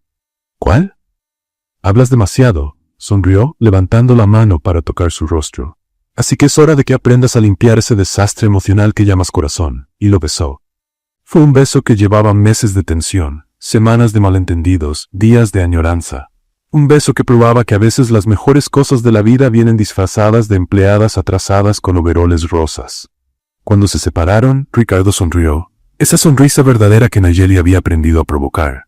[SPEAKER 1] «¿Cuál?». «Hablas demasiado», sonrió, levantando la mano para tocar su rostro. «Así que es hora de que aprendas a limpiar ese desastre emocional que llamas corazón», y lo besó. Fue un beso que llevaba meses de tensión, semanas de malentendidos, días de añoranza. Un beso que probaba que a veces las mejores cosas de la vida vienen disfrazadas de empleadas atrasadas con overoles rosas. Cuando se separaron, Ricardo sonrió. Esa sonrisa verdadera que Nayeli había aprendido a provocar.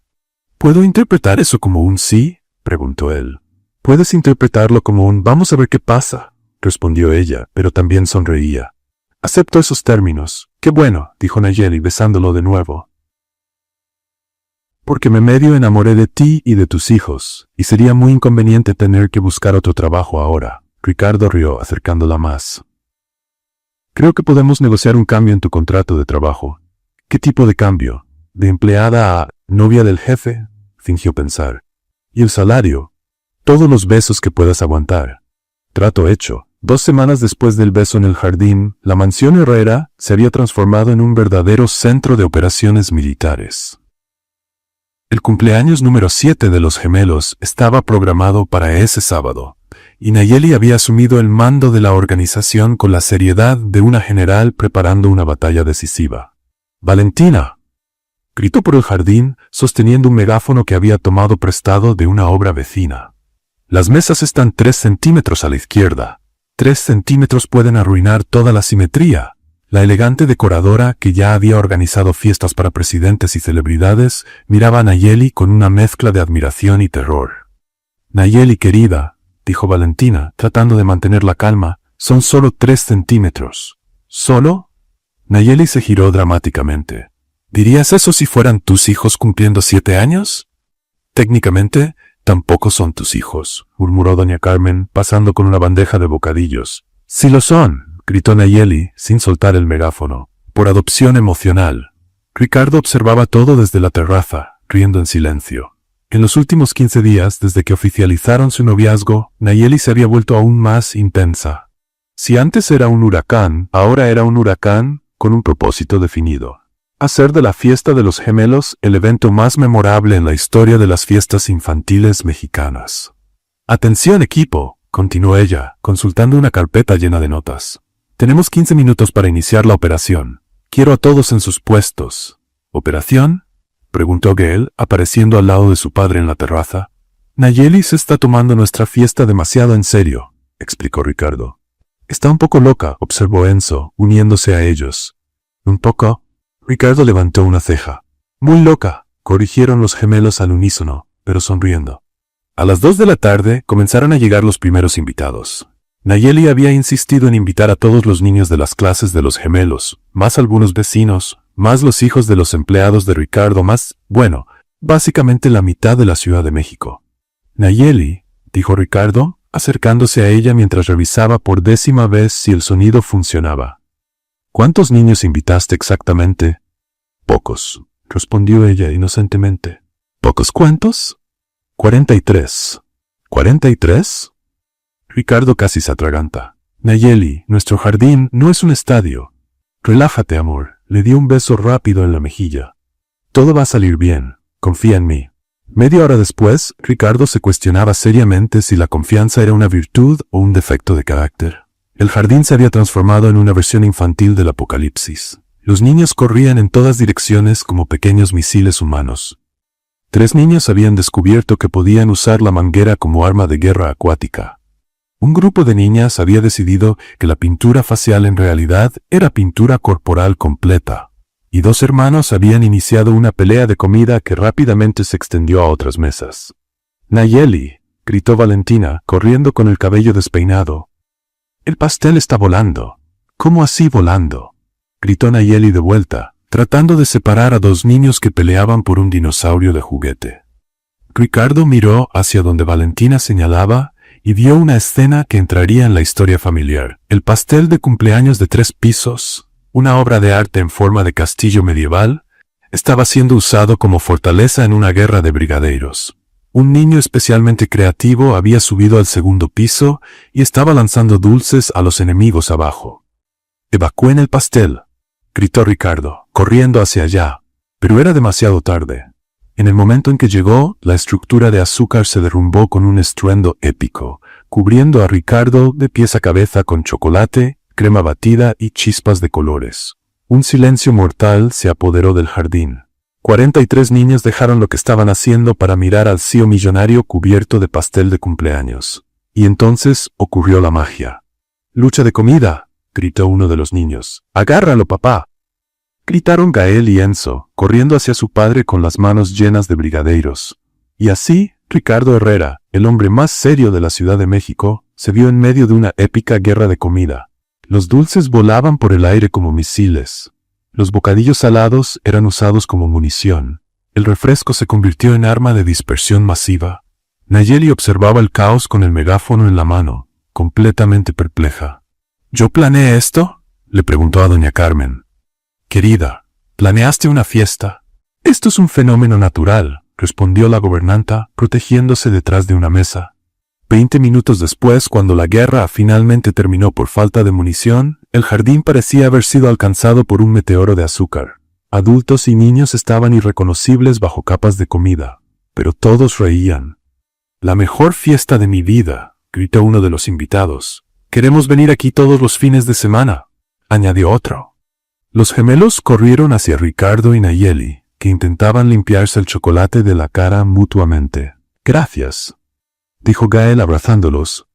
[SPEAKER 1] «¿Puedo interpretar eso como un sí?», preguntó él. «Puedes interpretarlo como un vamos a ver qué pasa», respondió ella, pero también sonreía. «Acepto esos términos. Qué bueno», dijo Nayeli besándolo de nuevo. Porque me medio enamoré de ti y de tus hijos, y sería muy inconveniente tener que buscar otro trabajo ahora. Ricardo rió, acercándola más. Creo que podemos negociar un cambio en tu contrato de trabajo. ¿Qué tipo de cambio? ¿De empleada a novia del jefe? Fingió pensar. ¿Y el salario? Todos los besos que puedas aguantar. Trato hecho. 2 semanas después del beso en el jardín, la mansión Herrera se había transformado en un verdadero centro de operaciones militares. El cumpleaños número 7 de los gemelos estaba programado para ese sábado, y Nayeli había asumido el mando de la organización con la seriedad de una general preparando una batalla decisiva. ¡Valentina!, gritó por el jardín, sosteniendo un megáfono que había tomado prestado de una obra vecina. Las mesas están 3 centímetros a la izquierda. 3 centímetros pueden arruinar toda la simetría. La elegante decoradora, que ya había organizado fiestas para presidentes y celebridades, miraba a Nayeli con una mezcla de admiración y terror. «Nayeli, querida», dijo Valentina, tratando de mantener la calma, «son solo 3 centímetros». ¿Solo? Nayeli se giró dramáticamente. ¿Dirías eso si fueran tus hijos cumpliendo 7 años? Técnicamente, tampoco son tus hijos, murmuró doña Carmen, pasando con una bandeja de bocadillos. «Sí lo son», gritó Nayeli, sin soltar el megáfono. «Por adopción emocional». Ricardo observaba todo desde la terraza, riendo en silencio. En los últimos 15 días, desde que oficializaron su noviazgo, Nayeli se había vuelto aún más intensa. Si antes era un huracán, ahora era un huracán con un propósito definido. Hacer de la fiesta de los gemelos el evento más memorable en la historia de las fiestas infantiles mexicanas. «Atención, equipo», continuó ella, consultando una carpeta llena de notas. «Tenemos 15 minutos para iniciar la operación. Quiero a todos en sus puestos». «¿Operación?», preguntó Gael, apareciendo al lado de su padre en la terraza. «Nayeli se está tomando nuestra fiesta demasiado en serio», explicó Ricardo. «Está un poco loca», observó Enzo, uniéndose a ellos. «¿Un poco?». Ricardo levantó una ceja. «Muy loca», corrigieron los gemelos al unísono, pero sonriendo. A las 2 de la tarde comenzaron a llegar los primeros invitados. Nayeli había insistido en invitar a todos los niños de las clases de los gemelos, más algunos vecinos, más los hijos de los empleados de Ricardo, básicamente la mitad de la Ciudad de México. «Nayeli», dijo Ricardo, acercándose a ella mientras revisaba por 10ª vez si el sonido funcionaba. «¿Cuántos niños invitaste exactamente?» «Pocos», respondió ella inocentemente. «¿Pocos cuántos?» 43. ¿43? Ricardo casi se atraganta. «Nayeli, nuestro jardín no es un estadio. Relájate, amor», le dio un beso rápido en la mejilla. «Todo va a salir bien. Confía en mí». Media hora después, Ricardo se cuestionaba seriamente si la confianza era una virtud o un defecto de carácter. El jardín se había transformado en una versión infantil del apocalipsis. Los niños corrían en todas direcciones como pequeños misiles humanos. 3 niños habían descubierto que podían usar la manguera como arma de guerra acuática. Un grupo de niñas había decidido que la pintura facial en realidad era pintura corporal completa. Y 2 hermanos habían iniciado una pelea de comida que rápidamente se extendió a otras mesas. «Nayeli», gritó Valentina, corriendo con el cabello despeinado. «El pastel está volando». «¿Cómo así volando?», gritó Nayeli de vuelta, tratando de separar a 2 niños que peleaban por un dinosaurio de juguete. Ricardo miró hacia donde Valentina señalaba y vio una escena que entraría en la historia familiar. El pastel de cumpleaños de 3 pisos, una obra de arte en forma de castillo medieval, estaba siendo usado como fortaleza en una guerra de brigadeiros. Un niño especialmente creativo había subido al 2º piso y estaba lanzando dulces a los enemigos abajo. «Evacúen el pastel», gritó Ricardo, corriendo hacia allá, pero era demasiado tarde. En el momento en que llegó, la estructura de azúcar se derrumbó con un estruendo épico, cubriendo a Ricardo de pies a cabeza con chocolate, crema batida y chispas de colores. Un silencio mortal se apoderó del jardín. 43 niños dejaron lo que estaban haciendo para mirar al CEO millonario cubierto de pastel de cumpleaños. Y entonces ocurrió la magia. «¡Lucha de comida!», gritó uno de los niños. «¡Agárralo, papá!», gritaron Gael y Enzo, corriendo hacia su padre con las manos llenas de brigadeiros. Y así, Ricardo Herrera, el hombre más serio de la Ciudad de México, se vio en medio de una épica guerra de comida. Los dulces volaban por el aire como misiles. Los bocadillos salados eran usados como munición. El refresco se convirtió en arma de dispersión masiva. Nayeli observaba el caos con el megáfono en la mano, completamente perpleja. ¿Yo planeé esto?, le preguntó a doña Carmen. Querida, ¿planeaste una fiesta? Esto es un fenómeno natural, respondió la gobernanta, protegiéndose detrás de una mesa. 20 minutos después, cuando la guerra finalmente terminó por falta de munición, el jardín parecía haber sido alcanzado por un meteoro de azúcar. Adultos y niños estaban irreconocibles bajo capas de comida, pero todos reían. «La mejor fiesta de mi vida», gritó uno de los invitados. «Queremos venir aquí todos los fines de semana», añadió otro. Los gemelos corrieron hacia Ricardo y Nayeli, que intentaban limpiarse el chocolate de la cara mutuamente. «Gracias», dijo Gael abrazándolos.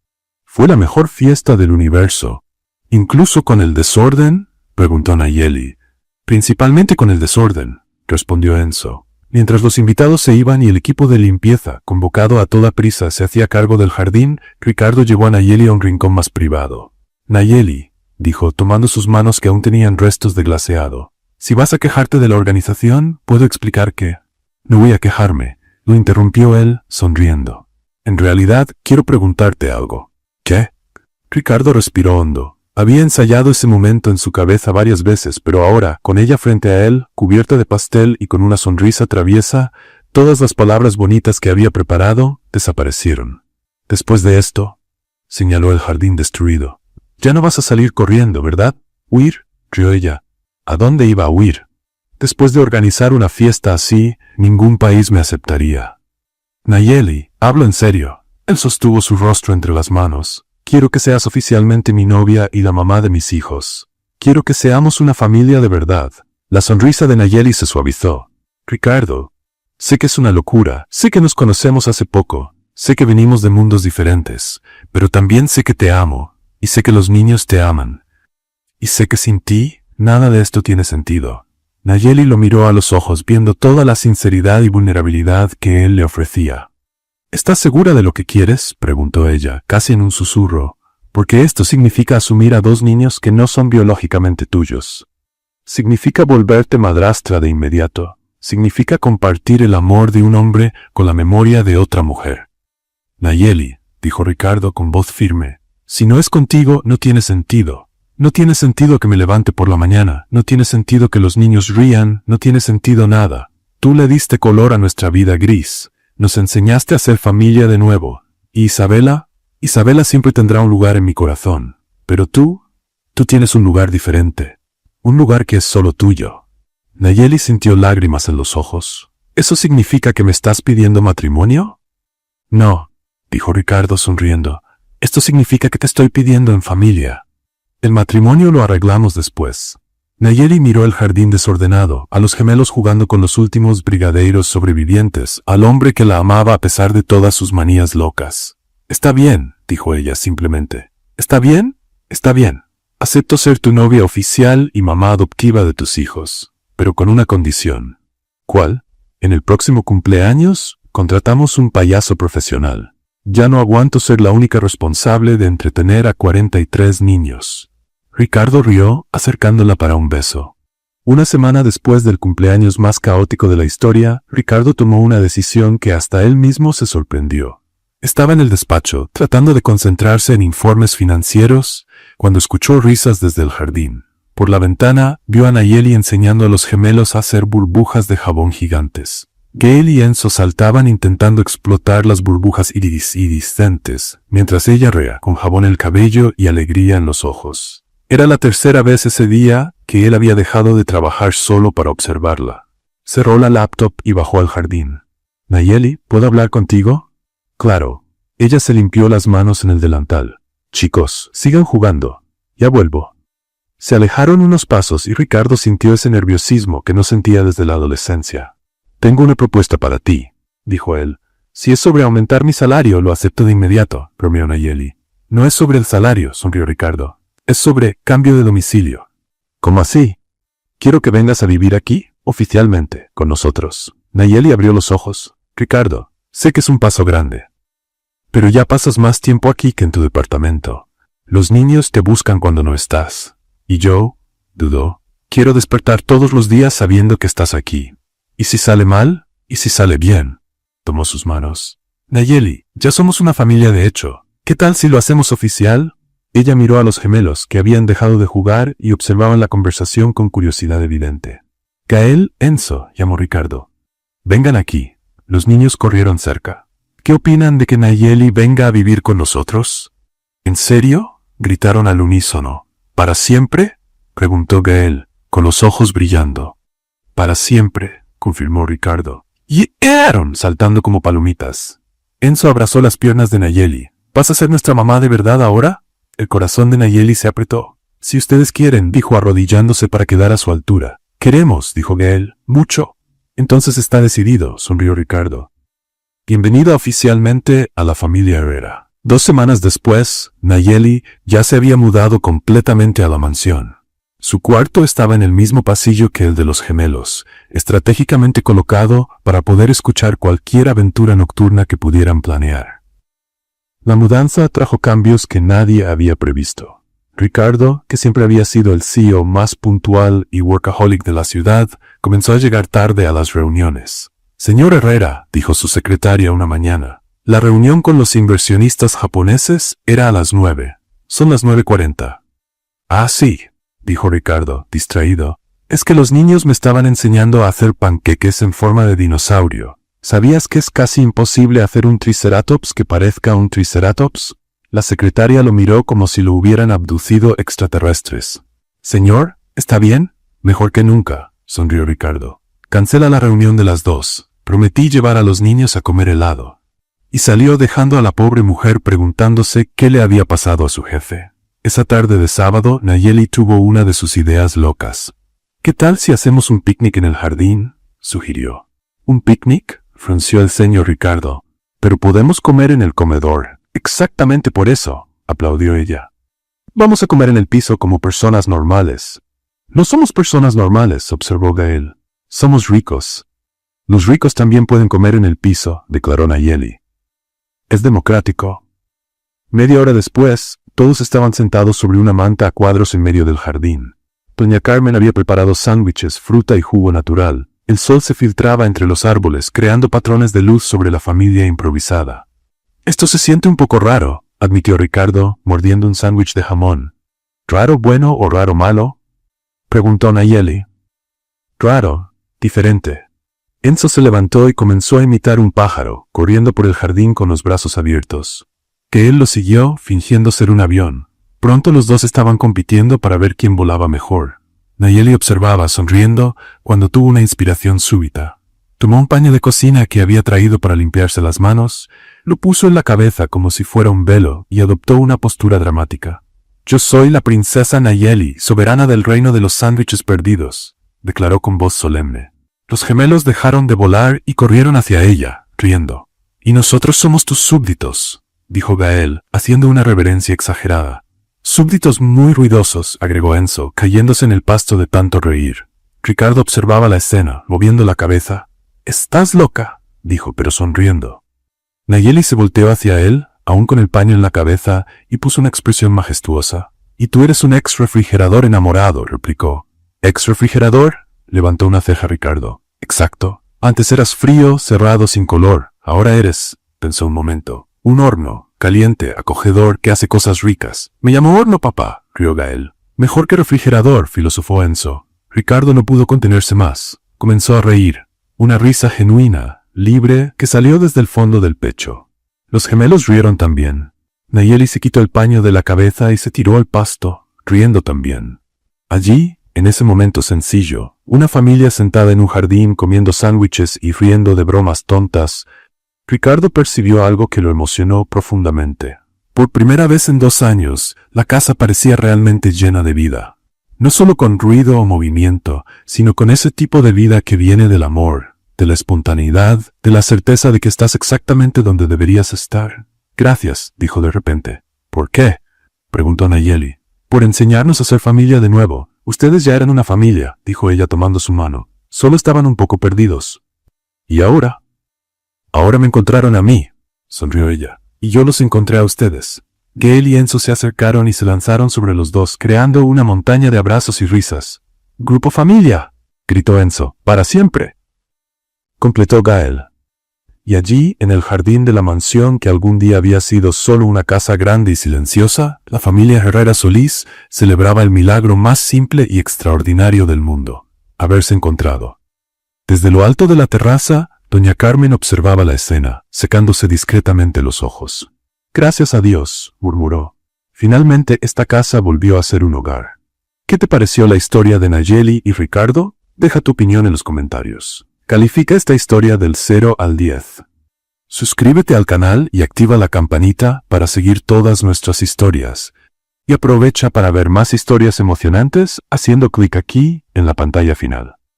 [SPEAKER 1] «Fue la mejor fiesta del universo». «¿Incluso con el desorden?», preguntó Nayeli. «Principalmente con el desorden», respondió Enzo. Mientras los invitados se iban y el equipo de limpieza, convocado a toda prisa, se hacía cargo del jardín, Ricardo llevó a Nayeli a un rincón más privado. «Nayeli», dijo, tomando sus manos que aún tenían restos de glaseado. «Si vas a quejarte de la organización, puedo explicar que...» «No voy a quejarme», lo interrumpió él, sonriendo. «En realidad, quiero preguntarte algo». «¿Qué?». Ricardo respiró hondo. Había ensayado ese momento en su cabeza varias veces, pero ahora, con ella frente a él, cubierta de pastel y con una sonrisa traviesa, todas las palabras bonitas que había preparado desaparecieron. «Después de esto», señaló el jardín destruido, «ya no vas a salir corriendo, ¿verdad? ¿Huir?», rió ella. ¿A dónde iba a huir? Después de organizar una fiesta así, ningún país me aceptaría. «Nayeli, hablo en serio». Él sostuvo su rostro entre las manos. «Quiero que seas oficialmente mi novia y la mamá de mis hijos. Quiero que seamos una familia de verdad». La sonrisa de Nayeli se suavizó. «Ricardo, sé que es una locura, sé que nos conocemos hace poco, sé que venimos de mundos diferentes, pero también sé que te amo, y sé que los niños te aman. Y sé que sin ti, nada de esto tiene sentido». Nayeli lo miró a los ojos, viendo toda la sinceridad y vulnerabilidad que él le ofrecía. «¿Estás segura de lo que quieres?», preguntó ella, casi en un susurro, «porque esto significa asumir a dos niños que no son biológicamente tuyos. Significa volverte madrastra de inmediato. Significa compartir el amor de un hombre con la memoria de otra mujer». «Nayeli», dijo Ricardo con voz firme, «si no es contigo, no tiene sentido. No tiene sentido que me levante por la mañana, no tiene sentido que los niños rían, no tiene sentido nada. Tú le diste color a nuestra vida gris. Nos enseñaste a ser familia de nuevo. ¿Y Isabela? Isabela siempre tendrá un lugar en mi corazón. Pero tú tienes un lugar diferente. Un lugar que es solo tuyo». Nayeli sintió lágrimas en los ojos. «¿Eso significa que me estás pidiendo matrimonio?». «No», dijo Ricardo sonriendo. «Esto significa que te estoy pidiendo en familia. El matrimonio lo arreglamos después». Nayeli miró el jardín desordenado, a los gemelos jugando con los últimos brigadeiros sobrevivientes, al hombre que la amaba a pesar de todas sus manías locas. «Está bien», dijo ella simplemente. «¿Está bien? Está bien. Acepto ser tu novia oficial y mamá adoptiva de tus hijos, pero con una condición». «¿Cuál?». «En el próximo cumpleaños, contratamos un payaso profesional. Ya no aguanto ser la única responsable de entretener a 43 niños». Ricardo rió, acercándola para un beso. Una semana después del cumpleaños más caótico de la historia, Ricardo tomó una decisión que hasta él mismo se sorprendió. Estaba en el despacho, tratando de concentrarse en informes financieros, cuando escuchó risas desde el jardín. Por la ventana, vio a Nayeli enseñando a los gemelos a hacer burbujas de jabón gigantes. Gael y Enzo saltaban intentando explotar las burbujas iridiscentes, mientras ella reía, con jabón en el cabello y alegría en los ojos. Era la tercera vez ese día que él había dejado de trabajar solo para observarla. Cerró la laptop y bajó al jardín. «Nayeli, ¿puedo hablar contigo?». «Claro». Ella se limpió las manos en el delantal. «Chicos, sigan jugando. Ya vuelvo». Se alejaron unos pasos y Ricardo sintió ese nerviosismo que no sentía desde la adolescencia. «Tengo una propuesta para ti», dijo él. «Si es sobre aumentar mi salario, lo acepto de inmediato», bromeó Nayeli. «No es sobre el salario», sonrió Ricardo. «Es sobre cambio de domicilio». «¿Cómo así?». «Quiero que vengas a vivir aquí, oficialmente, con nosotros». Nayeli abrió los ojos. «Ricardo, sé que es un paso grande. Pero ya pasas más tiempo aquí que en tu departamento. Los niños te buscan cuando no estás. Y yo», dudó, «quiero despertar todos los días sabiendo que estás aquí. ¿Y si sale mal?». ¿Y si sale bien? Tomó sus manos. Nayeli, ya somos una familia de hecho. ¿Qué tal si lo hacemos oficial? Ella miró a los gemelos, que habían dejado de jugar y observaban la conversación con curiosidad evidente. Gael, Enzo, llamó Ricardo. Vengan aquí. Los niños corrieron cerca. ¿Qué opinan de que Nayeli venga a vivir con nosotros? ¿En serio? Gritaron al unísono. ¿Para siempre? Preguntó Gael, con los ojos brillando. Para siempre, confirmó Ricardo. ¡Y eran! Saltando como palomitas. Enzo abrazó las piernas de Nayeli. ¿Vas a ser nuestra mamá de verdad ahora? El corazón de Nayeli se apretó. Si ustedes quieren, dijo arrodillándose para quedar a su altura. Queremos, dijo Gael. Mucho. Entonces está decidido, sonrió Ricardo. Bienvenida oficialmente a la familia Herrera. 2 semanas después, Nayeli ya se había mudado completamente a la mansión. Su cuarto estaba en el mismo pasillo que el de los gemelos, estratégicamente colocado para poder escuchar cualquier aventura nocturna que pudieran planear. La mudanza trajo cambios que nadie había previsto. Ricardo, que siempre había sido el CEO más puntual y workaholic de la ciudad, comenzó a llegar tarde a las reuniones. Señor Herrera, dijo su secretaria una mañana, la reunión con los inversionistas japoneses era a las 9. Son las 9:40. Ah, sí, dijo Ricardo, distraído. Es que los niños me estaban enseñando a hacer panqueques en forma de dinosaurio. ¿Sabías que es casi imposible hacer un triceratops que parezca un triceratops? La secretaria lo miró como si lo hubieran abducido extraterrestres. Señor, ¿está bien? Mejor que nunca, sonrió Ricardo. Cancela la reunión de las 2. Prometí llevar a los niños a comer helado. Y salió dejando a la pobre mujer preguntándose qué le había pasado a su jefe. Esa tarde de sábado, Nayeli tuvo una de sus ideas locas. ¿Qué tal si hacemos un picnic en el jardín? Sugirió. ¿Un picnic? Frunció el ceño Ricardo. Pero podemos comer en el comedor. Exactamente por eso, aplaudió ella. Vamos a comer en el piso como personas normales. No somos personas normales, observó Gael. Somos ricos. Los ricos también pueden comer en el piso, declaró Nayeli. Es democrático. Media hora después, todos estaban sentados sobre una manta a cuadros en medio del jardín. Doña Carmen había preparado sándwiches, fruta y jugo natural. El sol se filtraba entre los árboles, creando patrones de luz sobre la familia improvisada. Esto se siente un poco raro, admitió Ricardo, mordiendo un sándwich de jamón. ¿Raro bueno o raro malo? Preguntó Nayeli. Raro, diferente. Enzo se levantó y comenzó a imitar un pájaro, corriendo por el jardín con los brazos abiertos. Que él lo siguió, fingiendo ser un avión. Pronto los dos estaban compitiendo para ver quién volaba mejor. Nayeli observaba, sonriendo, cuando tuvo una inspiración súbita. Tomó un paño de cocina que había traído para limpiarse las manos, lo puso en la cabeza como si fuera un velo y adoptó una postura dramática. Yo soy la princesa Nayeli, soberana del reino de los sándwiches perdidos, declaró con voz solemne. Los gemelos dejaron de volar y corrieron hacia ella, riendo. Y nosotros somos tus súbditos, dijo Gael, haciendo una reverencia exagerada. Súbditos muy ruidosos, agregó Enzo, cayéndose en el pasto de tanto reír. Ricardo observaba la escena, moviendo la cabeza. «Estás loca», dijo, pero sonriendo. Nayeli se volteó hacia él, aún con el paño en la cabeza, y puso una expresión majestuosa. «Y tú eres un ex refrigerador enamorado», replicó. «¿Ex refrigerador?», levantó una ceja Ricardo. «Exacto. Antes eras frío, cerrado, sin color. Ahora eres», pensó un momento, «un horno, caliente, acogedor, que hace cosas ricas». «Me llamo horno, papá», rió Gael. «Mejor que refrigerador», filosofó Enzo. Ricardo no pudo contenerse más. Comenzó a reír. Una risa genuina, libre, que salió desde el fondo del pecho. Los gemelos rieron también. Nayeli se quitó el paño de la cabeza y se tiró al pasto, riendo también. Allí, en ese momento sencillo, una familia sentada en un jardín comiendo sándwiches y riendo de bromas tontas, Ricardo percibió algo que lo emocionó profundamente. Por primera vez en 2 años, la casa parecía realmente llena de vida. No solo con ruido o movimiento, sino con ese tipo de vida que viene del amor, de la espontaneidad, de la certeza de que estás exactamente donde deberías estar. «Gracias», dijo de repente. «¿Por qué?», preguntó Nayeli. «Por enseñarnos a ser familia de nuevo. Ustedes ya eran una familia», dijo ella tomando su mano. «Solo estaban un poco perdidos». «¿Y ahora?» «Ahora me encontraron a mí», sonrió ella. «Y yo los encontré a ustedes». Gael y Enzo se acercaron y se lanzaron sobre los dos, creando una montaña de abrazos y risas. «¡Grupo familia!», gritó Enzo. «¡Para siempre!». completó Gael. Y allí, en el jardín de la mansión que algún día había sido solo una casa grande y silenciosa, la familia Herrera Solís celebraba el milagro más simple y extraordinario del mundo: haberse encontrado. Desde lo alto de la terraza, doña Carmen observaba la escena, secándose discretamente los ojos. «Gracias a Dios», murmuró. «Finalmente esta casa volvió a ser un hogar». ¿Qué te pareció la historia de Nayeli y Ricardo? Deja tu opinión en los comentarios. Califica esta historia del 0 al 10. Suscríbete al canal y activa la campanita para seguir todas nuestras historias. Y aprovecha para ver más historias emocionantes haciendo clic aquí en la pantalla final.